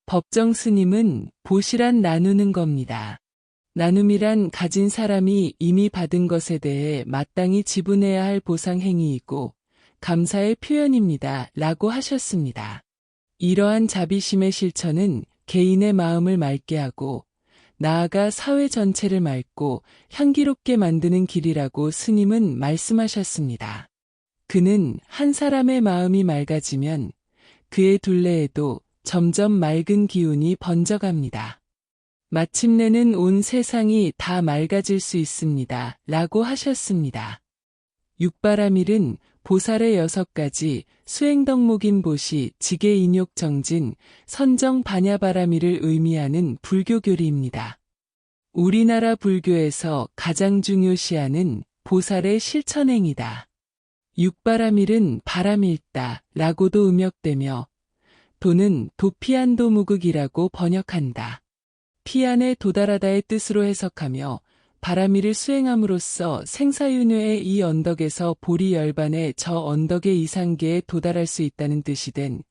법정 스님은 보시란 나누는 겁니다. 나눔이란 가진 사람이 이미 받은 것에 대해 마땅히 지분해야 할 보상 행위이고 감사의 표현입니다. 라고 하셨습니다. 이러한 자비심의 실천은 개인의 마음을 맑게 하고 나아가 사회 전체를 맑고 향기롭게 만드는 길이라고 스님은 말씀하셨습니다. 그는 한 사람의 마음이 맑아지면 그의 둘레에도 점점 맑은 기운이 번져갑니다. 마침내는 온 세상이 다 맑아질 수 있습니다. 라고 하셨습니다. 육바라밀은 보살의 6가지 수행덕목인 보시, 지계, 인욕, 정진, 선정, 반야바라미를 의미하는 불교 교리입니다. 우리나라 불교에서 가장 중요시하는 보살의 실천행이다. 육바라밀은 바람일다 라고도 음역되며 도는 도피안도무극이라고 번역한다. 피안에 도달하다의 뜻으로 해석하며 바라밀을 수행함으로써 생사윤회의 이 언덕에서 보리 열반의 저 언덕의 이상계에 도달할 수 있다는 뜻이 된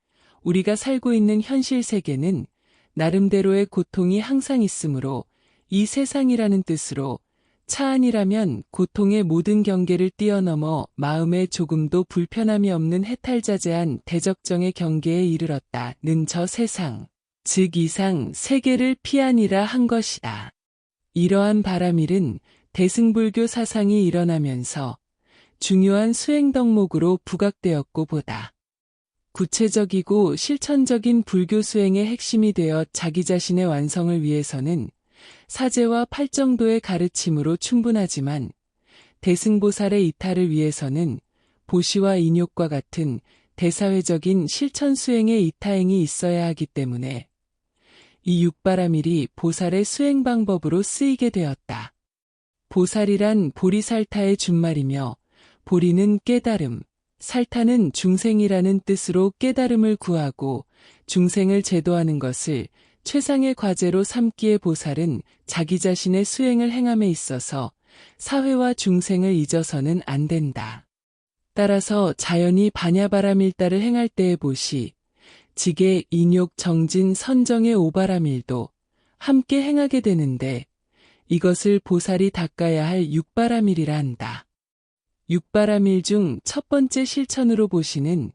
우리가 살고 있는 현실 세계는 나름대로의 고통이 항상 있으므로 이 세상이라는 뜻으로 차안이라면 고통의 모든 경계를 뛰어넘어 마음에 조금도 불편함이 없는 해탈자재한 대적정의 경계에 이르렀다는 저 세상, 즉 이상 세계를 피안이라 한 것이다. 이러한 바라밀은 대승불교 사상이 일어나면서 중요한 수행덕목으로 부각되었고 보다 구체적이고 실천적인 불교 수행의 핵심이 되어 자기 자신의 완성을 위해서는 사제와 팔정도의 가르침으로 충분하지만 대승보살의 이탈을 위해서는 보시와 인욕과 같은 대사회적인 실천 수행의 이타행이 있어야 하기 때문에 이 육바라밀이 보살의 수행 방법으로 쓰이게 되었다. 보살이란 보리살타의 준말이며 보리는 깨달음, 살타는 중생이라는 뜻으로 깨달음을 구하고 중생을 제도하는 것을 최상의 과제로 삼기에 보살은 자기 자신의 수행을 행함에 있어서 사회와 중생을 잊어서는 안 된다. 따라서 자연히 반야바라밀다를 행할 때의 보시, 지계, 인욕, 정진, 선정의 오바라밀도 함께 행하게 되는데 이것을 보살이 닦아야 할 육바라밀이라 한다. 육바라밀 중 첫 번째 실천으로 보시는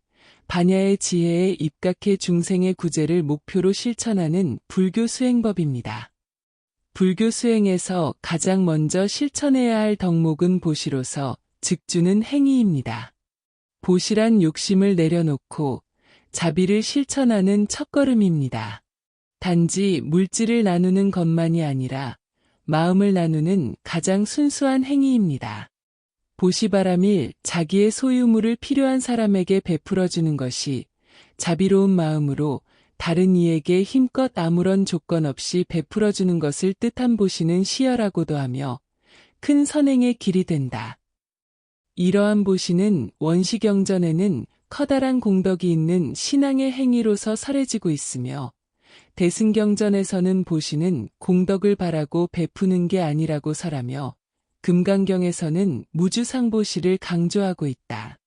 반야의 지혜에 입각해 중생의 구제를 목표로 실천하는 불교 수행법입니다. 불교 수행에서 가장 먼저 실천해야 할 덕목은 보시로서 즉주는 행위입니다. 보시란 욕심을 내려놓고 자비를 실천하는 첫걸음입니다. 단지 물질을 나누는 것만이 아니라 마음을 나누는 가장 순수한 행위입니다. 보시바라밀, 자기의 소유물을 필요한 사람에게 베풀어주는 것이 자비로운 마음으로 다른 이에게 힘껏 아무런 조건 없이 베풀어주는 것을 뜻한 보시는 시여라고도 하며 큰 선행의 길이 된다. 이러한 보시는 원시경전에는 커다란 공덕이 있는 신앙의 행위로서 설해지고 있으며 대승경전에서는 보시는 공덕을 바라고 베푸는 게 아니라고 설하며 금강경에서는 무주상보시를 강조하고 있다.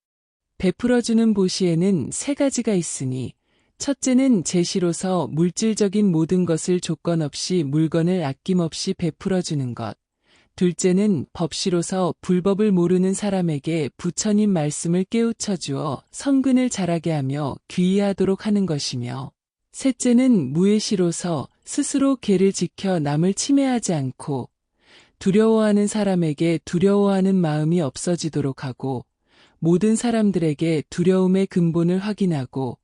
베풀어주는 보시에는 3가지가 있으니 첫째는 제시로서 물질적인 모든 것을 조건 없이 물건을 아낌없이 베풀어주는 것. 둘째는 법시로서 불법을 모르는 사람에게 부처님 말씀을 깨우쳐 주어 성근을 자라게 하며 귀의하도록 하는 것이며 셋째는 무예시로서 스스로 계를 지켜 남을 침해하지 않고 두려워하는 사람에게 두려워하는 마음이 없어지도록 하고 모든 사람들에게 두려움의 근본을 확인하고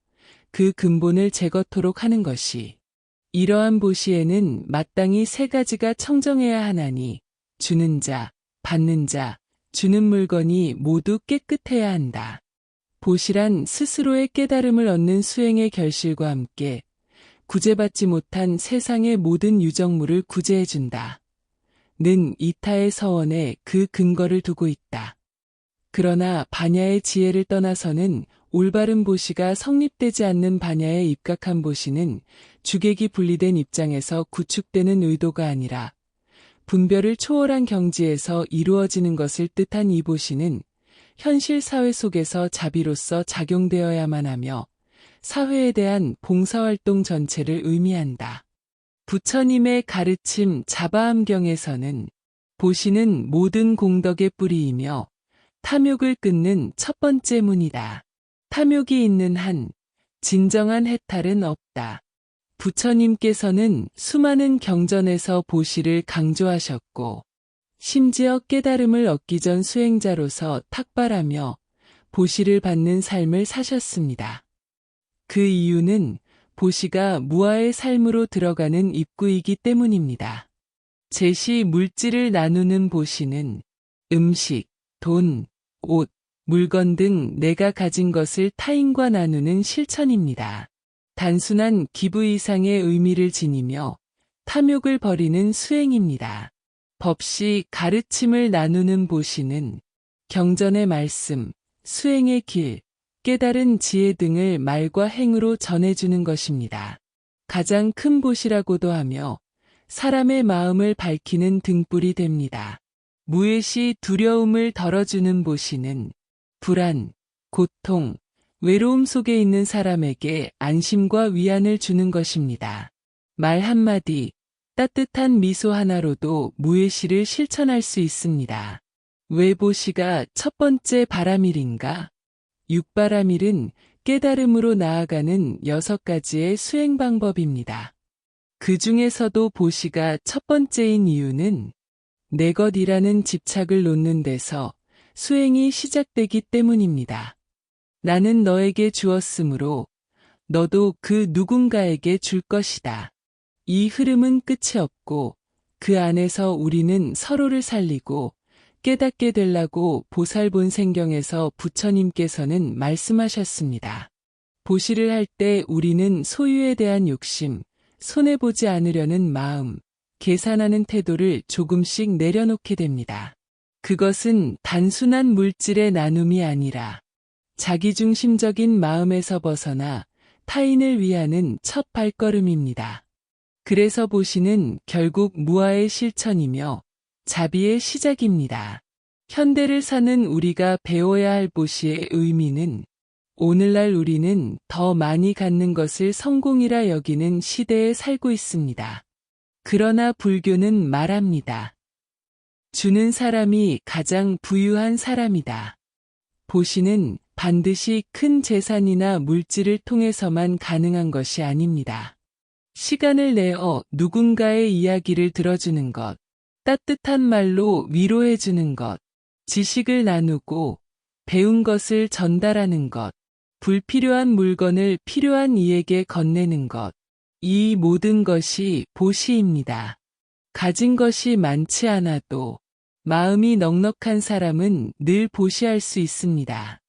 그 근본을 제거토록 하는 것이 이러한 보시에는 마땅히 3가지가 청정해야 하나니 주는 자, 받는 자, 주는 물건이 모두 깨끗해야 한다. 보시란 스스로의 깨달음을 얻는 수행의 결실과 함께 구제받지 못한 세상의 모든 유정물을 구제해준다. 는 이타의 서원에 그 근거를 두고 있다. 그러나 반야의 지혜를 떠나서는 올바른 보시가 성립되지 않는 반야에 입각한 보시는 주객이 분리된 입장에서 구축되는 의도가 아니라 분별을 초월한 경지에서 이루어지는 것을 뜻한 이 보시는 현실 사회 속에서 자비로서 작용되어야만 하며 사회에 대한 봉사활동 전체를 의미한다. 부처님의 가르침 자바암경에서는 보시는 모든 공덕의 뿌리이며 탐욕을 끊는 첫 번째 문이다. 탐욕이 있는 한 진정한 해탈은 없다. 부처님께서는 수많은 경전에서 보시를 강조하셨고 심지어 깨달음을 얻기 전 수행자로서 탁발하며 보시를 받는 삶을 사셨습니다. 그 이유는 보시가 무아의 삶으로 들어가는 입구이기 때문입니다. 제시 물질을 나누는 보시는 음식, 돈, 옷, 물건 등 내가 가진 것을 타인과 나누는 실천입니다. 단순한 기부 이상의 의미를 지니며 탐욕을 버리는 수행입니다. 법시 가르침을 나누는 보시는 경전의 말씀, 수행의 길, 깨달은 지혜 등을 말과 행으로 전해주는 것입니다. 가장 큰 보시라고도 하며 사람의 마음을 밝히는 등불이 됩니다. 무의시 두려움을 덜어주는 보시는 불안, 고통, 외로움 속에 있는 사람에게 안심과 위안을 주는 것입니다. 말 한마디, 따뜻한 미소 하나로도 무예시를 실천할 수 있습니다. 왜 보시가 첫 번째 바라밀인가? 육바라밀은 깨달음으로 나아가는 6가지의 수행 방법입니다. 그 중에서도 보시가 첫 번째인 이유는 내 것이라는 집착을 놓는 데서 수행이 시작되기 때문입니다. 나는 너에게 주었으므로 너도 그 누군가에게 줄 것이다. 이 흐름은 끝이 없고 그 안에서 우리는 서로를 살리고 깨닫게 되려고 보살본생경에서 부처님께서는 말씀하셨습니다. 보시를 할 때 우리는 소유에 대한 욕심, 손해보지 않으려는 마음, 계산하는 태도를 조금씩 내려놓게 됩니다. 그것은 단순한 물질의 나눔이 아니라 자기중심적인 마음에서 벗어나 타인을 위하는 첫 발걸음입니다. 그래서 보시는 결국 무아의 실천이며 자비의 시작입니다. 현대를 사는 우리가 배워야 할 보시의 의미는 오늘날 우리는 더 많이 갖는 것을 성공이라 여기는 시대에 살고 있습니다. 그러나 불교는 말합니다. 주는 사람이 가장 부유한 사람이다. 보시는 반드시 큰 재산이나 물질을 통해서만 가능한 것이 아닙니다. 시간을 내어 누군가의 이야기를 들어주는 것, 따뜻한 말로 위로해주는 것, 지식을 나누고 배운 것을 전달하는 것, 불필요한 물건을 필요한 이에게 건네는 것, 이 모든 것이 보시입니다. 가진 것이 많지 않아도 마음이 넉넉한 사람은 늘 보시할 수 있습니다.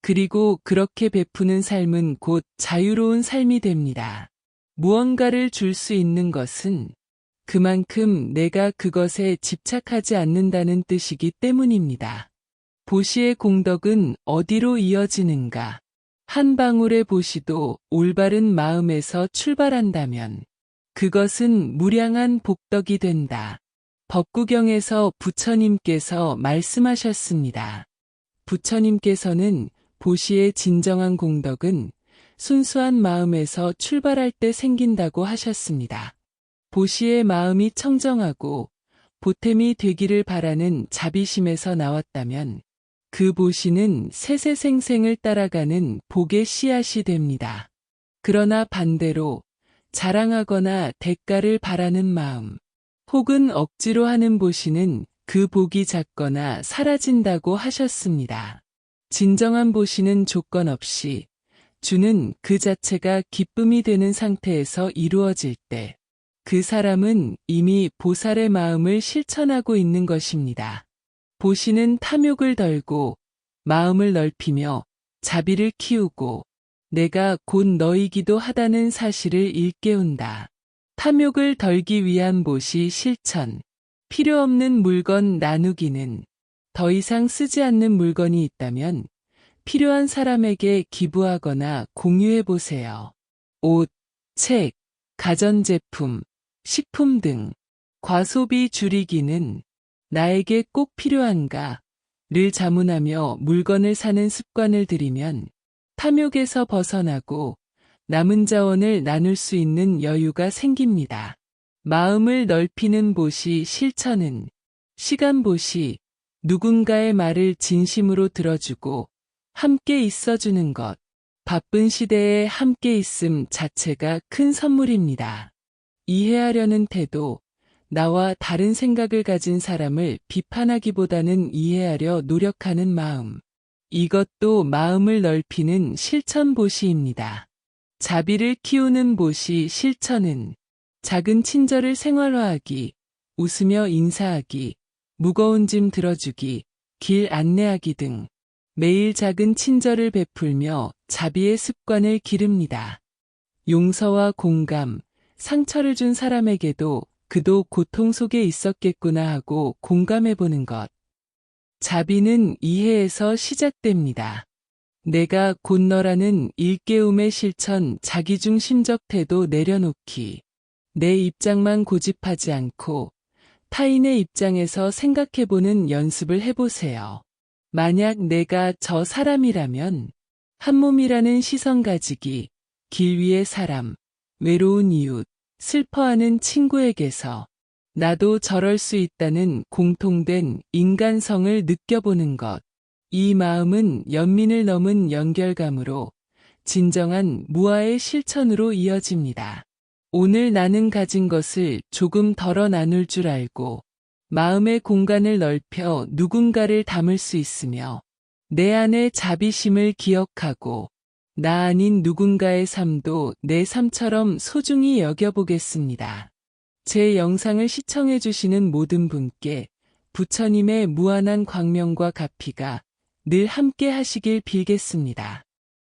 그리고 그렇게 베푸는 삶은 곧 자유로운 삶이 됩니다. 무언가를 줄 수 있는 것은 그만큼 내가 그것에 집착하지 않는다는 뜻이기 때문입니다. 보시의 공덕은 어디로 이어지는가? 한 방울의 보시도 올바른 마음에서 출발한다면 그것은 무량한 복덕이 된다. 법구경에서 부처님께서 말씀하셨습니다. 부처님께서는 보시의 진정한 공덕은 순수한 마음에서 출발할 때 생긴다고 하셨습니다. 보시의 마음이 청정하고 보탬이 되기를 바라는 자비심에서 나왔다면 그 보시는 세세생생을 따라가는 복의 씨앗이 됩니다. 그러나 반대로 자랑하거나 대가를 바라는 마음, 혹은 억지로 하는 보시는 그 복이 작거나 사라진다고 하셨습니다. 진정한 보시는 조건 없이 주는 그 자체가 기쁨이 되는 상태에서 이루어질 때 그 사람은 이미 보살의 마음을 실천하고 있는 것입니다. 보시는 탐욕을 덜고 마음을 넓히며 자비를 키우고 내가 곧 너이기도 하다는 사실을 일깨운다. 탐욕을 덜기 위한 보시 실천. 필요 없는 물건 나누기는 더 이상 쓰지 않는 물건이 있다면 필요한 사람에게 기부하거나 공유해 보세요. 옷, 책, 가전제품, 식품 등 과소비 줄이기는 나에게 꼭 필요한가? 를 자문하며 물건을 사는 습관을 들이면 탐욕에서 벗어나고 남은 자원을 나눌 수 있는 여유가 생깁니다. 마음을 넓히는 보시 실천은 시간 보시, 누군가의 말을 진심으로 들어주고 함께 있어주는 것, 바쁜 시대에 함께 있음 자체가 큰 선물입니다. 이해하려는 태도, 나와 다른 생각을 가진 사람을 비판하기보다는 이해하려 노력하는 마음. 이것도 마음을 넓히는 실천 보시입니다. 자비를 키우는 보시 실천은 작은 친절을 생활화하기, 웃으며 인사하기, 무거운 짐 들어주기, 길 안내하기 등 매일 작은 친절을 베풀며 자비의 습관을 기릅니다. 용서와 공감, 상처를 준 사람에게도 그도 고통 속에 있었겠구나 하고 공감해보는 것. 자비는 이해에서 시작됩니다. 내가 곧 너라는 일깨움의 실천, 자기중심적 태도 내려놓기. 내 입장만 고집하지 않고 타인의 입장에서 생각해보는 연습을 해보세요. 만약 내가 저 사람이라면 한 몸이라는 시선 가지기, 길 위의 사람, 외로운 이웃, 슬퍼하는 친구에게서 나도 저럴 수 있다는 공통된 인간성을 느껴보는 것. 이 마음은 연민을 넘은 연결감으로 진정한 무아의 실천으로 이어집니다. 오늘 나는 가진 것을 조금 덜어 나눌 줄 알고 마음의 공간을 넓혀 누군가를 담을 수 있으며 내 안의 자비심을 기억하고 나 아닌 누군가의 삶도 내 삶처럼 소중히 여겨보겠습니다. 제 영상을 시청해주시는 모든 분께 부처님의 무한한 광명과 가피가 늘 함께 하시길 빌겠습니다.